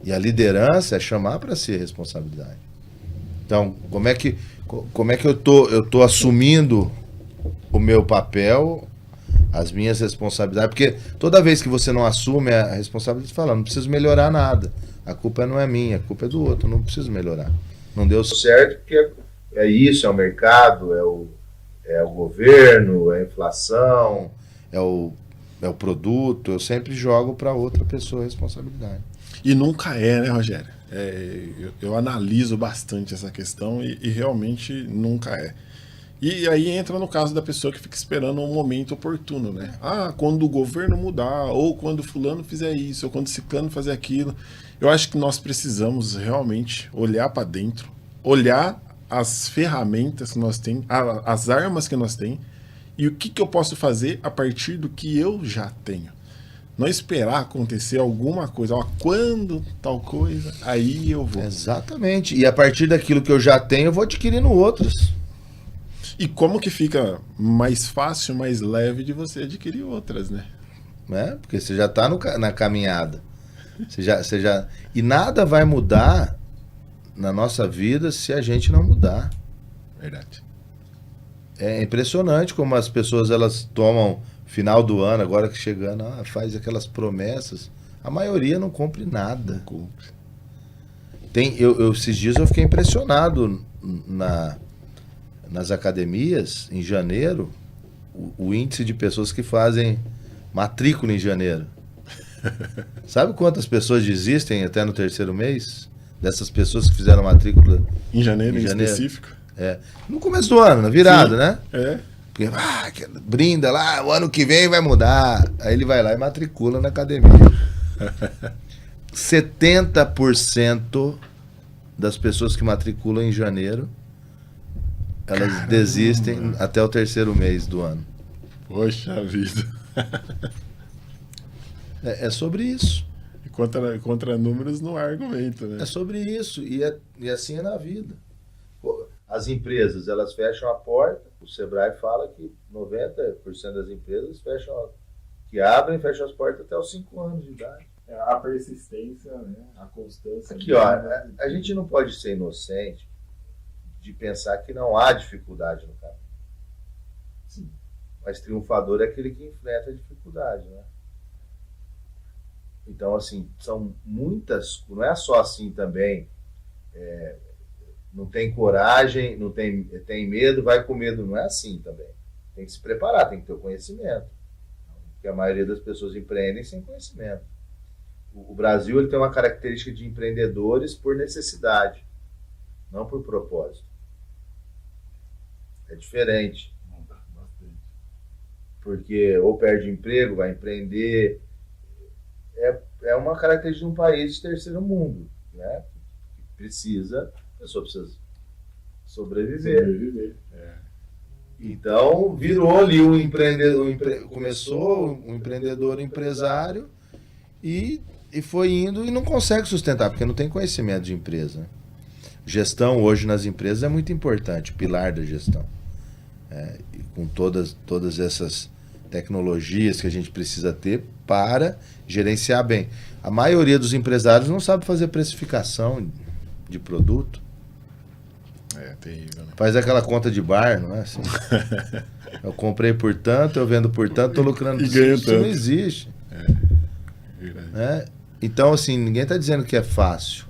E a liderança é chamar para si a responsabilidade. Então, como é que eu tô assumindo o meu papel, as minhas responsabilidades? Porque toda vez que você não assume a responsabilidade, você fala, não preciso melhorar nada. A culpa não é minha, a culpa é do outro, não preciso melhorar. Não deu certo porque é isso, é o mercado, é o governo, é a inflação, é o produto. Eu sempre jogo para outra pessoa a responsabilidade. E nunca é, né, Rogério? Eu analiso bastante essa questão e realmente nunca é. E aí entra no caso da pessoa que fica esperando um momento oportuno, né? Ah, quando o governo mudar, ou quando fulano fizer isso, ou quando ciclano fazer aquilo. Eu acho que nós precisamos realmente olhar para dentro, olhar as ferramentas que nós temos, as armas que nós temos, e o que eu posso fazer a partir do que eu já tenho. Não esperar acontecer alguma coisa. Ó, quando tal coisa, aí eu vou. Exatamente. E a partir daquilo que eu já tenho, eu vou adquirindo outros. E como que fica mais fácil, mais leve de você adquirir outras, né? Porque você já está na caminhada. Você já... E nada vai mudar na nossa vida se a gente não mudar. Verdade. É impressionante como as pessoas elas tomam final do ano, agora que chegando, faz aquelas promessas. A maioria não cumpre nada. Não cumpre. Esses dias eu fiquei impressionado nas academias, em janeiro, o índice de pessoas que fazem matrícula em janeiro. Sabe quantas pessoas desistem até no terceiro mês? Dessas pessoas que fizeram matrícula em janeiro, em específico? No começo do ano, na virada, né? Porque brinda lá, o ano que vem vai mudar. Aí ele vai lá e matricula na academia. 70% das pessoas que matriculam em janeiro, elas desistem até o terceiro mês do ano. Poxa vida. É sobre isso. E contra números não há argumento, né? É sobre isso. E assim é na vida. As empresas, elas fecham a porta. O Sebrae fala que 90% das empresas abrem e fecham as portas até os 5 anos de idade. A persistência, né? A constância. Aqui, a gente não pode ser inocente de pensar que não há dificuldade no caminho. Sim. Mas triunfador é aquele que enfrenta a dificuldade, né? Então, assim, são muitas... Não é só assim também... não tem coragem, não tem medo, vai com medo. Não é assim também. Tem que se preparar, tem que ter o conhecimento. Porque a maioria das pessoas empreendem sem conhecimento. O Brasil ele tem uma característica de empreendedores por necessidade, não por propósito. É diferente. Porque ou perde emprego, vai empreender. É uma característica de um país de terceiro mundo, né? A pessoa precisa sobreviver. Então, virou ali um empreendedor, começou um empreendedor empresário e foi indo e não consegue sustentar, porque não tem conhecimento de empresa. Gestão hoje nas empresas é muito importante, o pilar da gestão. Com todas essas tecnologias que a gente precisa ter para gerenciar bem. A maioria dos empresários não sabe fazer precificação de produto. É terrível, né? Faz aquela conta de bar, não é assim? Eu comprei por tanto, eu vendo por tanto, estou lucrando por tanto. Isso não existe. Então, assim, ninguém está dizendo que é fácil.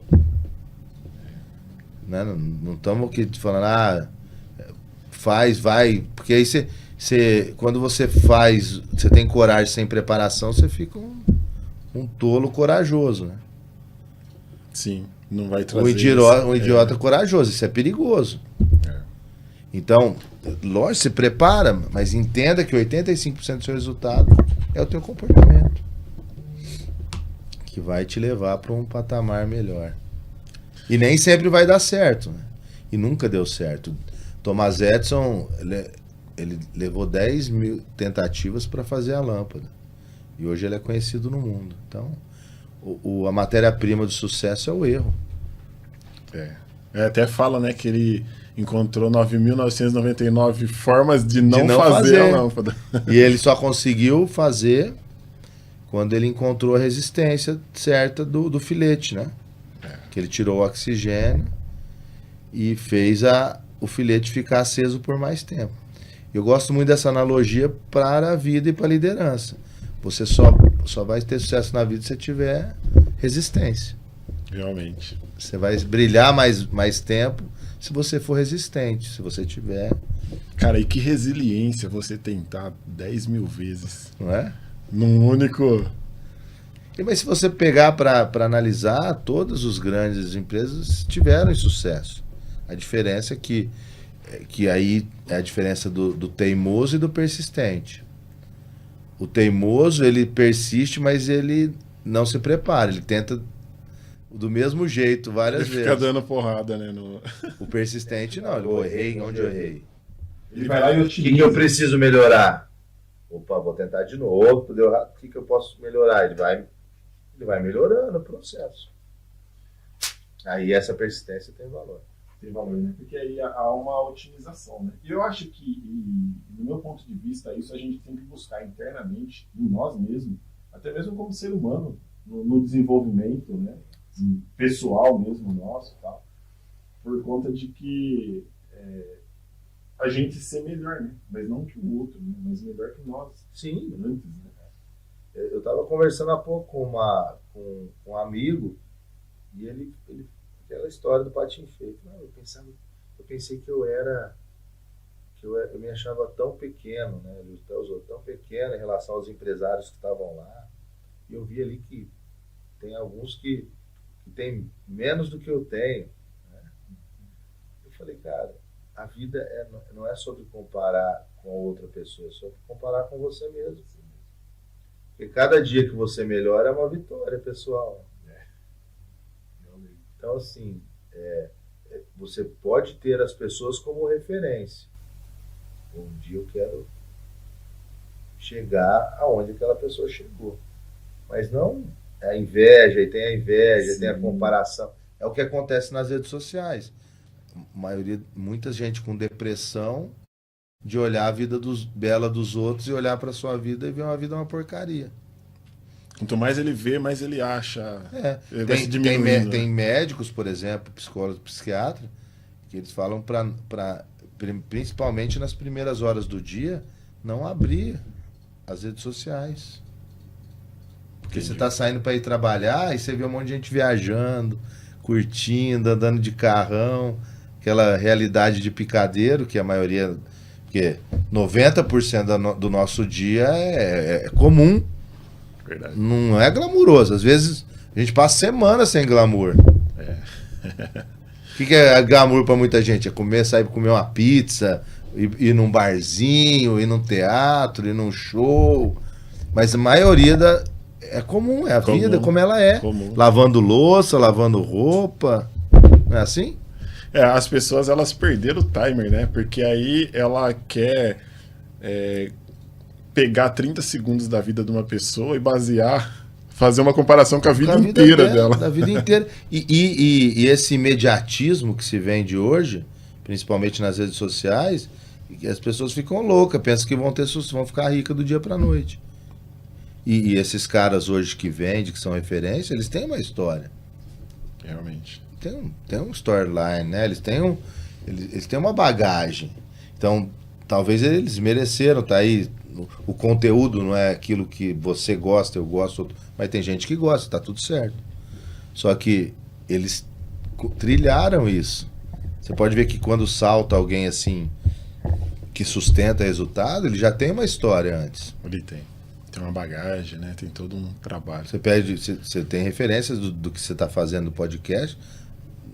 Né? Não estamos aqui falando, vai. Porque aí quando você faz, você tem coragem sem preparação, você fica um tolo corajoso, né? Sim, não vai trazer um idiota corajoso, isso é perigoso. Então, lógico, se prepara, mas entenda que 85% do seu resultado é o teu comportamento, que vai te levar para um patamar melhor. E nem sempre vai dar certo, né? E nunca deu certo. Thomas Edison, ele levou 10 mil tentativas para fazer a lâmpada. E hoje ele é conhecido no mundo. Então, a matéria-prima do sucesso é o erro. Até fala, né, que encontrou 9.999 formas de não fazer a lâmpada. E ele só conseguiu fazer quando ele encontrou a resistência certa do filete, né? Que ele tirou o oxigênio e fez o filete ficar aceso por mais tempo. Eu gosto muito dessa analogia para a vida e para a liderança. Você só vai ter sucesso na vida se você tiver resistência. Realmente. Você vai brilhar mais tempo se você for resistente, se você tiver... Cara, e que resiliência você tentar 10 mil vezes. Não é? Num único... Mas se você pegar para analisar, todas as grandes empresas tiveram sucesso. A diferença é que aí é a diferença do teimoso e do persistente. O teimoso, ele persiste, mas ele não se prepara. Ele tenta do mesmo jeito várias vezes. Ele fica dando porrada, né? O persistente não. Eu errei, onde eu errei? Ele vai lá e O que eu preciso melhorar? Opa, vou tentar de novo. Deu errado. O que eu posso melhorar? Ele vai melhorando o processo. Aí essa persistência tem valor. Tem valor, né? Porque aí há uma otimização, né? E eu acho que, no meu ponto de vista, isso a gente tem que buscar internamente, em nós mesmos, até mesmo como ser humano, no desenvolvimento, né? Pessoal mesmo nosso e tal, por conta de que a gente ser melhor, né? Mas não que o outro, né? Mas melhor que nós. Sim. Antes, né? Eu estava conversando há pouco com um amigo e ele aquela história do patinho feito. Não, eu pensei que eu me achava tão pequeno, né? Ele até usou tão pequeno em relação aos empresários que estavam lá. E eu vi ali que tem alguns que tem menos do que eu tenho, né? Eu falei, cara, a vida não é sobre comparar com outra pessoa, é sobre comparar com você mesmo. Porque cada dia que você melhora é uma vitória pessoal. Então, assim, você pode ter as pessoas como referência. Um dia eu quero chegar aonde aquela pessoa chegou. Mas não a inveja, e tem a comparação. É o que acontece nas redes sociais. Muita gente com depressão de olhar a vida bela dos outros e olhar para sua vida e ver uma vida uma porcaria. Quanto mais ele vê, mais ele acha. Ele vai se diminuindo, né? Tem médicos, por exemplo, psicólogos, psiquiatras, que eles falam principalmente nas primeiras horas do dia, não abrir as redes sociais. Porque você está saindo para ir trabalhar e você vê um monte de gente viajando, curtindo, andando de carrão, aquela realidade de picadeiro, que a maioria, porque 90% do nosso dia é comum. Verdade. Não é glamuroso. Às vezes a gente passa semana sem glamour. O que é glamour para muita gente? É sair para comer uma pizza, ir num barzinho, ir num teatro, ir num show. Mas a maioria é comum, é a vida como ela é. Comum. Lavando louça, lavando roupa. Não é assim? As pessoas, elas perderam o timer, né? Porque aí ela quer pegar 30 segundos da vida de uma pessoa e fazer uma comparação com a vida inteira dela. Da vida inteira. E esse imediatismo que se vende hoje, principalmente nas redes sociais, as pessoas ficam loucas, pensam que vão ficar ricas do dia para a noite. E esses caras hoje que vendem, que são referência, eles têm uma história. Realmente. Tem um storyline, né? Eles têm uma bagagem. Então, talvez eles mereceram, tá aí. O conteúdo não é aquilo que você gosta, eu gosto, mas tem gente que gosta, tá tudo certo. Só que eles trilharam isso. Você pode ver que quando salta alguém assim, que sustenta resultado, ele já tem uma história antes. Ele tem uma bagagem, né? Tem todo um trabalho. Você tem referências do que você está fazendo no podcast,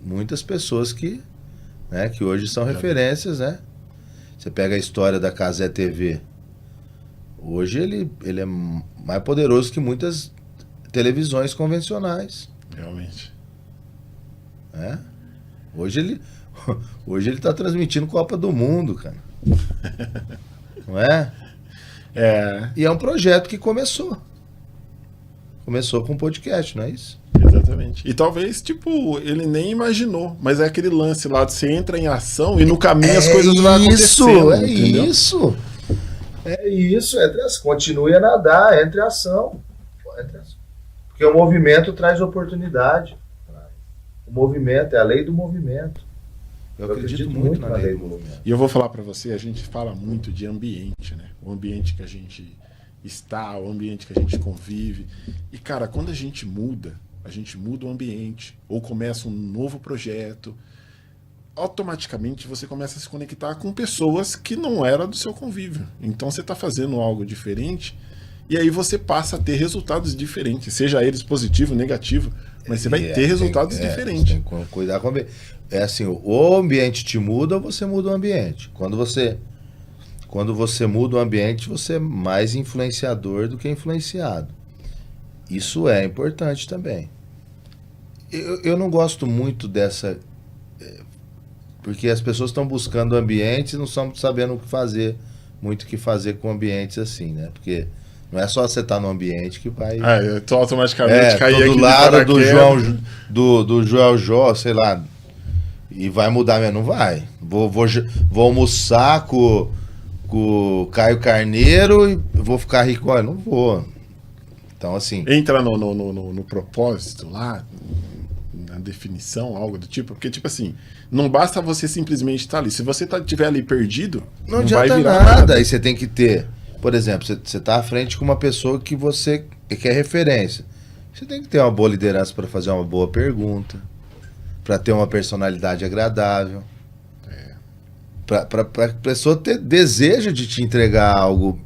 muitas pessoas que hoje são referências, né? Você pega a história da Cazé TV. Hoje ele é mais poderoso que muitas televisões convencionais. Realmente. Hoje ele está transmitindo Copa do Mundo, cara. Não é? E é um projeto que começou. Começou com um podcast, não é isso? Exatamente. E talvez, tipo, ele nem imaginou, mas é aquele lance lá de você entra em ação e no caminho as coisas vão acontecendo. Entendeu? Isso! É isso, continue a nadar, entre a ação. Porque o movimento traz oportunidade. O movimento é a lei do movimento. Eu acredito muito na lei do movimento. E eu vou falar para você, a gente fala muito de ambiente, né? O ambiente que a gente está, o ambiente que a gente convive. E, cara, quando a gente muda o ambiente, ou começa um novo projeto, automaticamente você começa a se conectar com pessoas que não eram do seu convívio. Então você está fazendo algo diferente e aí você passa a ter resultados diferentes, seja eles positivo, negativo, mas você vai ter resultados diferentes. Tem que cuidar com o ambiente. É assim, o ambiente te muda ou você muda o ambiente. Quando você muda o ambiente, você é mais influenciador do que influenciado. Isso é importante também. Eu não gosto muito dessa... Porque as pessoas estão buscando ambientes e não estão sabendo muito o que fazer com ambientes assim, né? Porque não é só você estar no ambiente que vai... eu tô automaticamente cair aqui do lado do Joel Jó, sei lá, e vai mudar mesmo. Não vai. Vou almoçar com o Caio Carneiro e vou ficar rico. Olha, não vou. Então, assim... Entra no propósito lá, na definição, algo do tipo, porque, tipo assim, não basta você simplesmente estar ali. Se você estiver ali perdido, não adianta vai virar nada. Aí você tem que ter, por exemplo, você está à frente com uma pessoa que você quer referência. Você tem que ter uma boa liderança para fazer uma boa pergunta, para ter uma personalidade agradável, para a pessoa ter desejo de te entregar algo.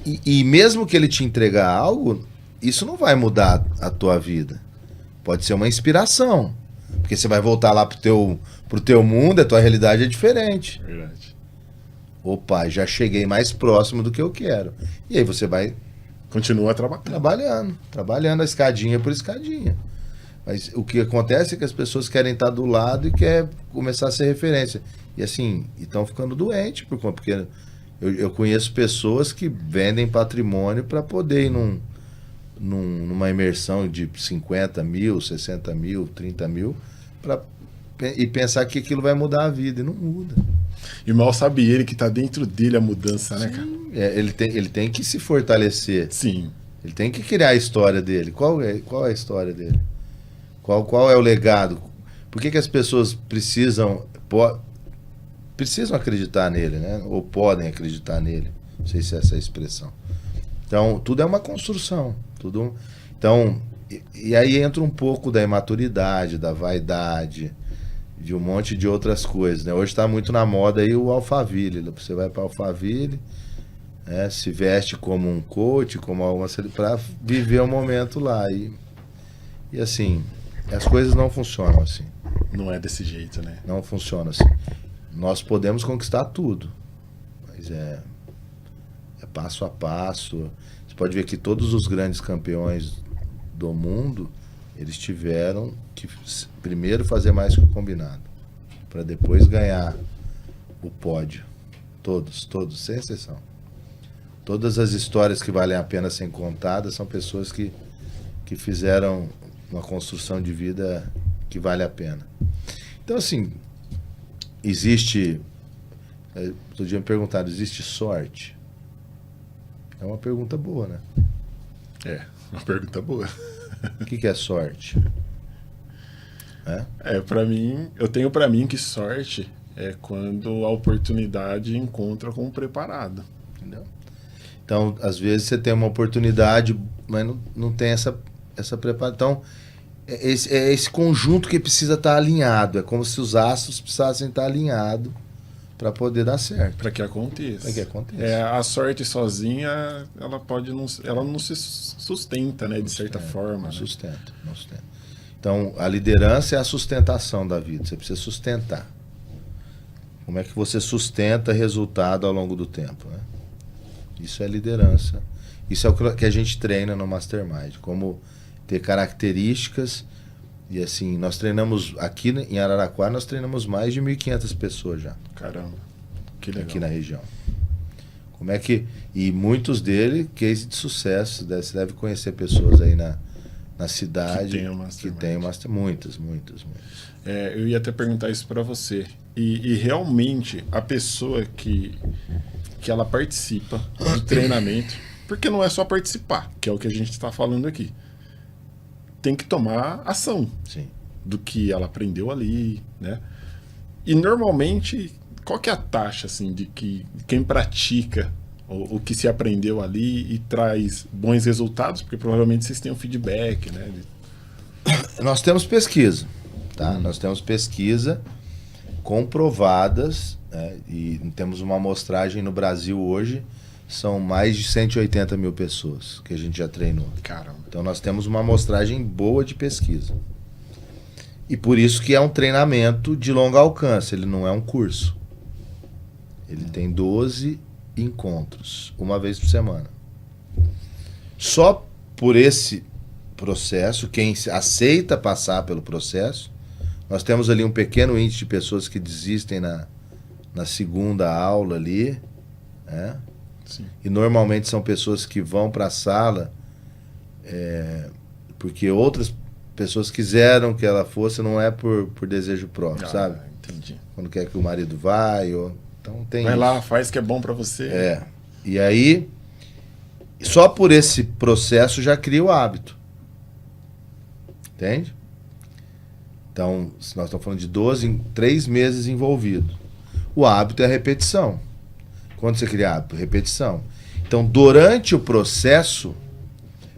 E mesmo que ele te entregar algo, isso não vai mudar a tua vida. Pode ser uma inspiração. Porque você vai voltar lá pro teu mundo, a tua realidade é diferente. Verdade. Opa, já cheguei mais próximo do que eu quero. E aí você vai... Continua trabalhando. Trabalhando a escadinha por escadinha. Mas o que acontece é que as pessoas querem estar do lado e querem começar a ser referência. E assim, estão ficando doentes, porque eu conheço pessoas que vendem patrimônio para poder ir numa imersão de 50 mil, 60 mil, 30 mil, e pensar que aquilo vai mudar a vida, e não muda. E mal sabe ele que está dentro dele a mudança, né, cara? Ele tem que se fortalecer. Sim. Ele tem que criar a história dele. Qual é a história dele? Qual é o legado? Por que as pessoas precisam acreditar nele, né? Ou podem acreditar nele? Não sei se é essa a expressão. Então, tudo é uma construção. Então, e aí entra um pouco da imaturidade, da vaidade, de um monte de outras coisas, né? Hoje está muito na moda aí o Alphaville. Você vai para Alphaville, se veste como um coach, como alguma para viver o momento lá. E assim, as coisas não funcionam assim. Não é desse jeito, né? Não funciona assim. Nós podemos conquistar tudo, mas é passo a passo. Você pode ver que todos os grandes campeões do mundo, eles tiveram que primeiro fazer mais que o combinado, para depois ganhar o pódio. Todos, sem exceção. Todas as histórias que valem a pena serem contadas são pessoas que fizeram uma construção de vida que vale a pena. Então, assim, existe... Outro dia me perguntaram, existe sorte? É uma pergunta boa, né? É, uma pergunta boa. O que é sorte? Para mim, eu tenho para mim que sorte é quando a oportunidade encontra com o preparado. Entendeu? Então, às vezes você tem uma oportunidade, mas não tem essa preparação. Então, é esse conjunto que precisa estar alinhado. É como se os astros precisassem estar alinhados para poder dar certo. Para que aconteça. A sorte sozinha, ela não se sustenta, né? De certa forma. Não sustenta. Então, a liderança é a sustentação da vida. Você precisa sustentar. Como é que você sustenta resultado ao longo do tempo, né? Isso é liderança. Isso é o que a gente treina no Mastermind. Como ter características. E assim, nós treinamos aqui em Araraquara, nós treinamos mais de 1.500 pessoas já. Caramba, que legal. Aqui na região. Como é que... E muitos dele, case de sucesso. Você deve conhecer pessoas aí na cidade que tem o Mastermind. Muitas. Eu ia até perguntar isso para você. E realmente, a pessoa que ela participa do treinamento, porque não é só participar, que é o que a gente está falando aqui, tem que tomar ação. Sim. Do que ela aprendeu ali, né? E normalmente, qual que é a taxa, assim, de que quem pratica o que se aprendeu ali e traz bons resultados? Porque provavelmente vocês têm um feedback, né? Nós temos pesquisa, tá? Nós temos pesquisa comprovadas, né? E temos uma amostragem no Brasil hoje, são mais de 180 mil pessoas que a gente já treinou. Caramba. Então nós temos uma amostragem boa de pesquisa. E por isso que é um treinamento de longo alcance, ele não é um curso. Ele tem 12 encontros, uma vez por semana. Só por esse processo, quem aceita passar pelo processo, nós temos ali um pequeno índice de pessoas que desistem na segunda aula ali, né? Sim. E normalmente são pessoas que vão para a sala porque outras pessoas quiseram que ela fosse, não é por desejo próprio, sabe? Entendi. Quando quer que o marido vá, então tem Vai isso. lá, faz que é bom para você. E aí, só por esse processo já cria o hábito. Entende? Então, se nós estamos falando de 12 em 3 meses envolvido. O hábito é a repetição. Quando você cria hábito? Repetição. Então, durante o processo,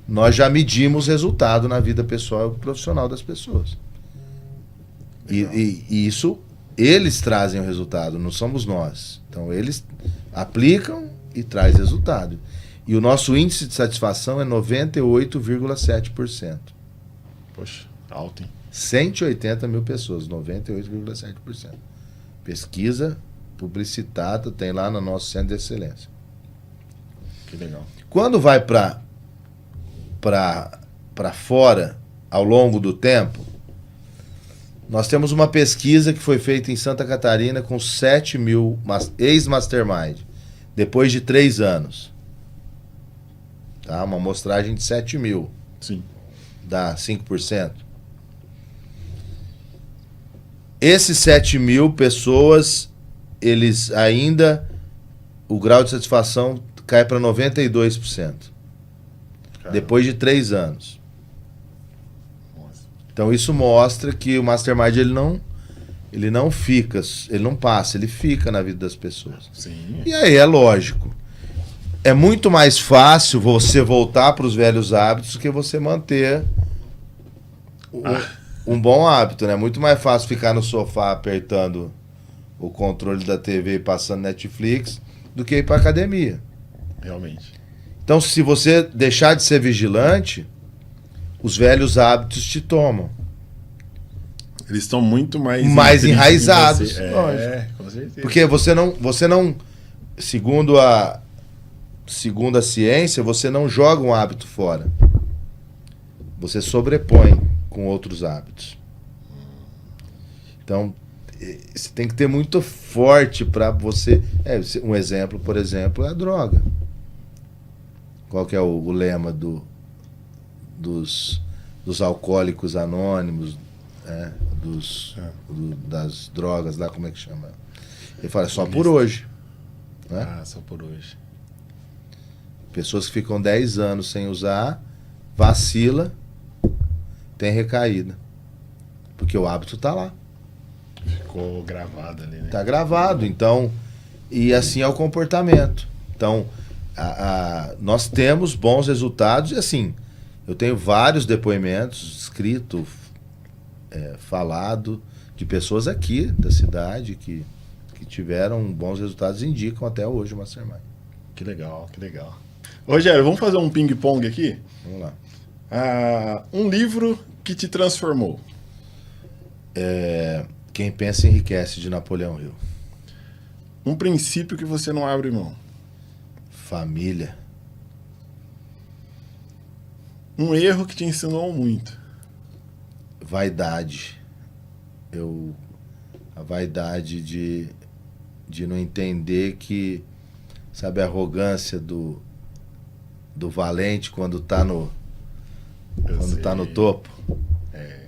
nós já medimos resultado na vida pessoal e profissional das pessoas. E isso, eles trazem o resultado, não somos nós. Então, eles aplicam e traz resultado. E o nosso índice de satisfação é 98,7%. Poxa, alto, hein? 180 mil pessoas, 98,7%. Pesquisa publicitada, tem lá no nosso Centro de Excelência. Que legal. Quando vai para fora, ao longo do tempo, nós temos uma pesquisa que foi feita em Santa Catarina com 7 mil ex-mastermind, depois de 3 anos. Tá? Uma amostragem de 7 mil. Sim. Dá 5%. Esses 7 mil pessoas, eles ainda, o grau de satisfação cai para 92%. Caramba. Depois de 3 anos. Nossa. Então isso mostra que o Mastermind ele não fica, ele não passa, ele fica na vida das pessoas. Sim. E aí é lógico. É muito mais fácil você voltar para os velhos hábitos do que você manter um bom hábito, né? Muito mais fácil ficar no sofá apertando o controle da TV e passando Netflix do que ir para academia. Realmente. Então, se você deixar de ser vigilante, os velhos hábitos te tomam. Eles estão muito mais enraizados. Com certeza. Porque você não segundo a ciência, você não joga um hábito fora. Você sobrepõe com outros hábitos. Então, você tem que ter muito forte para você... um exemplo, por exemplo, é a droga. Qual que é o lema dos alcoólicos anônimos, das drogas lá, como é que chama? Ele fala, só por hoje. Né? Só por hoje. Pessoas que ficam 10 anos sem usar, vacila, tem recaída. Porque o hábito está lá. Ficou gravado ali, né? Está gravado, então... E assim é o comportamento. Então, nós temos bons resultados e assim, eu tenho vários depoimentos escrito, falado, de pessoas aqui da cidade que tiveram bons resultados e indicam até hoje o Mastermind. Que legal, que legal. Rogério, vamos fazer um ping-pong aqui? Vamos lá. Um livro que te transformou. Quem pensa enriquece, de Napoleão Hill. Um princípio que você não abre mão. Família. Um erro que te ensinou muito. Vaidade. A vaidade de não entender que sabe, a arrogância do valente quando tá no topo.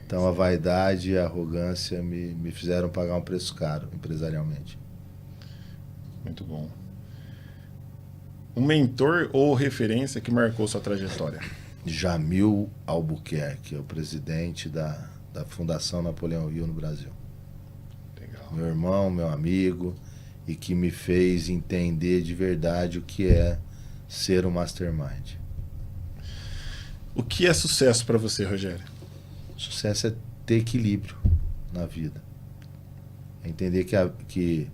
Então a vaidade e a arrogância me fizeram pagar um preço caro empresarialmente. Muito bom. Um mentor ou referência que marcou sua trajetória? Jamil Albuquerque, é o presidente da Fundação Napoleão Hill no Brasil. Legal. Meu irmão, meu amigo, e que me fez entender de verdade o que é ser um mastermind. O que é sucesso para você, Rogério? Sucesso é ter equilíbrio na vida. É entender que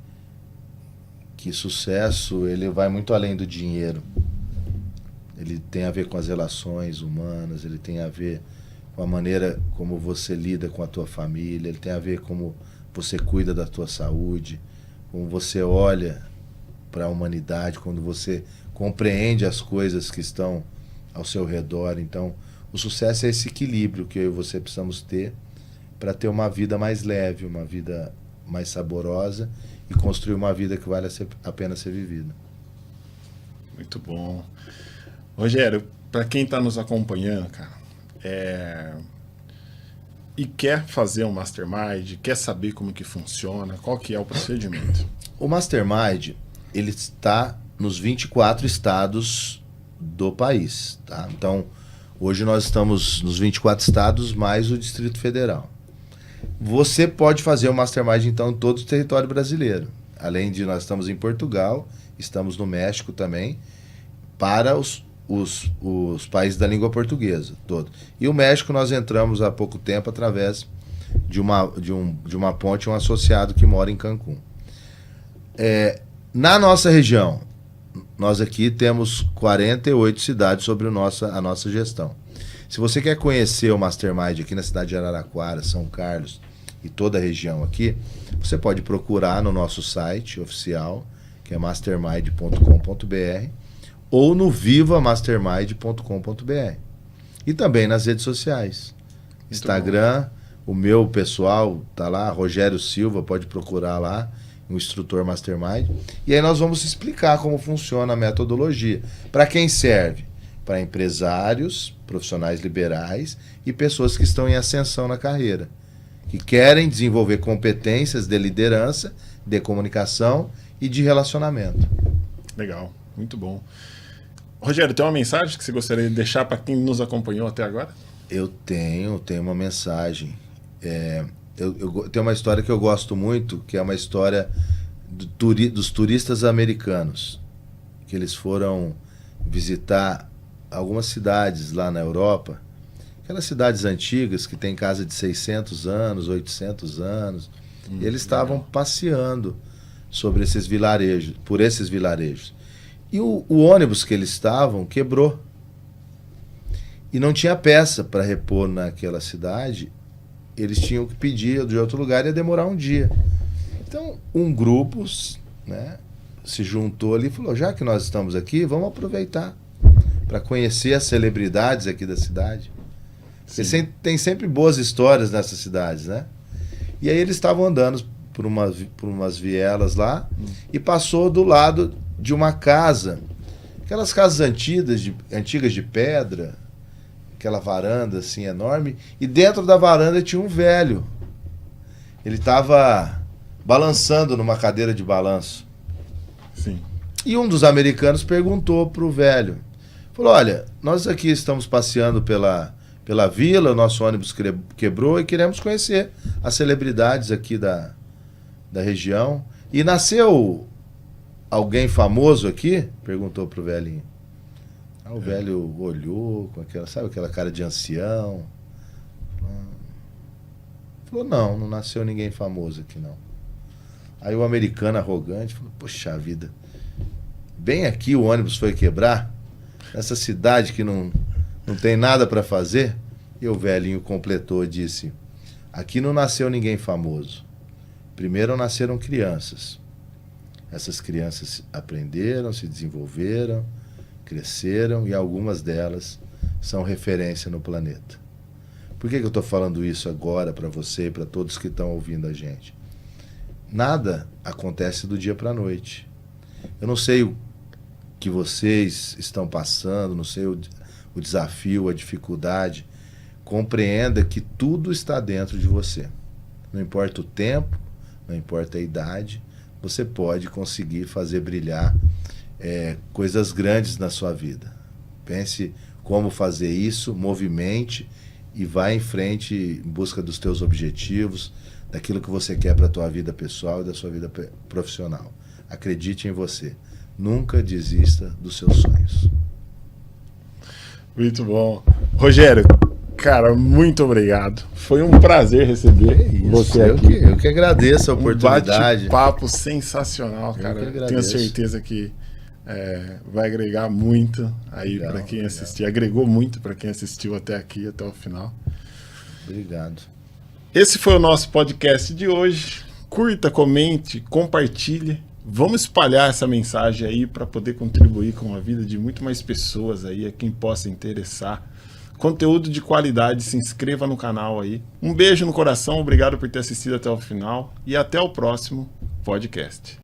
sucesso ele vai muito além do dinheiro. Ele tem a ver com as relações humanas, ele tem a ver com a maneira como você lida com a tua família, ele tem a ver como você cuida da tua saúde, como você olha para a humanidade, quando você compreende as coisas que estão ao seu redor. Então, o sucesso é esse equilíbrio que eu e você precisamos ter para ter uma vida mais leve, uma vida mais saborosa e construir uma vida que vale a pena ser vivida. Muito bom. Rogério, para quem está nos acompanhando, cara, e quer fazer um Mastermind, quer saber como que funciona, qual que é o procedimento? O Mastermind, ele está nos 24 estados do país, tá? Então, hoje nós estamos nos 24 estados mais o Distrito Federal. Você pode fazer o Mastermind, então, em todo o território brasileiro. Além de nós estamos em Portugal, estamos no México também, para os países da língua portuguesa, todo. E o México nós entramos há pouco tempo através de uma ponte, um associado que mora em Cancún. Na nossa região, nós aqui temos 48 cidades sobre a nossa gestão. Se você quer conhecer o Mastermind aqui na cidade de Araraquara, São Carlos e toda a região aqui, você pode procurar no nosso site oficial, que é mastermind.com.br, ou no vivamastermind.com.br. E também nas redes sociais. Muito Instagram, bom. O meu pessoal tá lá, Rogério Silva, pode procurar lá, um instrutor Mastermind. E aí nós vamos explicar como funciona a metodologia. Para quem serve? Para empresários, profissionais liberais e pessoas que estão em ascensão na carreira, que querem desenvolver competências de liderança, de comunicação e de relacionamento. Legal, muito bom. Rogério, tem uma mensagem que você gostaria de deixar para quem nos acompanhou até agora? Eu tenho uma mensagem. Eu tenho uma história que eu gosto muito, que é uma história dos turistas americanos, que eles foram visitar algumas cidades lá na Europa, aquelas cidades antigas que tem casa de 600 anos, 800 anos, e eles estavam passeando por esses vilarejos. E o ônibus que eles estavam quebrou. E não tinha peça para repor naquela cidade. Eles tinham que pedir de outro lugar e ia demorar um dia. Então, um grupo, né, se juntou ali e falou, já que nós estamos aqui, vamos aproveitar para conhecer as celebridades aqui da cidade. Tem sempre boas histórias nessas cidades, né? E aí eles estavam andando por umas vielas lá e passou do lado de uma casa, aquelas casas antigas de pedra, aquela varanda assim enorme, e dentro da varanda tinha um velho. Ele estava balançando numa cadeira de balanço. Sim. E um dos americanos perguntou para o velho, falou, olha, nós aqui estamos passeando pela vila, o nosso ônibus quebrou e queremos conhecer as celebridades aqui da região. E nasceu alguém famoso aqui? Perguntou pro velhinho. O velho olhou com aquela cara de ancião. Falou, não nasceu ninguém famoso aqui não. Aí o americano arrogante falou, poxa vida, bem aqui o ônibus foi quebrar, nessa cidade que não tem nada para fazer. E o velhinho completou e disse, aqui não nasceu ninguém famoso. Primeiro nasceram crianças. Essas crianças aprenderam, se desenvolveram, cresceram e algumas delas são referência no planeta. Por que eu estou falando isso agora para você e para todos que estão ouvindo a gente? Nada acontece do dia para a noite. Eu não sei que vocês estão passando, não sei, o desafio, a dificuldade, compreenda que tudo está dentro de você. Não importa o tempo, não importa a idade, você pode conseguir fazer brilhar coisas grandes na sua vida. Pense como fazer isso, movimente e vá em frente em busca dos teus objetivos, daquilo que você quer para a tua vida pessoal e da sua vida profissional. Acredite em você. Nunca desista dos seus sonhos. Muito bom. Rogério, cara, muito obrigado. Foi um prazer receber você aqui. Eu que agradeço a oportunidade. Um bate-papo sensacional, cara. Tenho certeza que vai agregar muito aí para quem assistir. Agregou muito para quem assistiu até aqui, até o final. Obrigado. Esse foi o nosso podcast de hoje. Curta, comente, compartilhe. Vamos espalhar essa mensagem aí para poder contribuir com a vida de muito mais pessoas aí, a quem possa interessar. Conteúdo de qualidade, se inscreva no canal aí. Um beijo no coração, obrigado por ter assistido até o final e até o próximo podcast.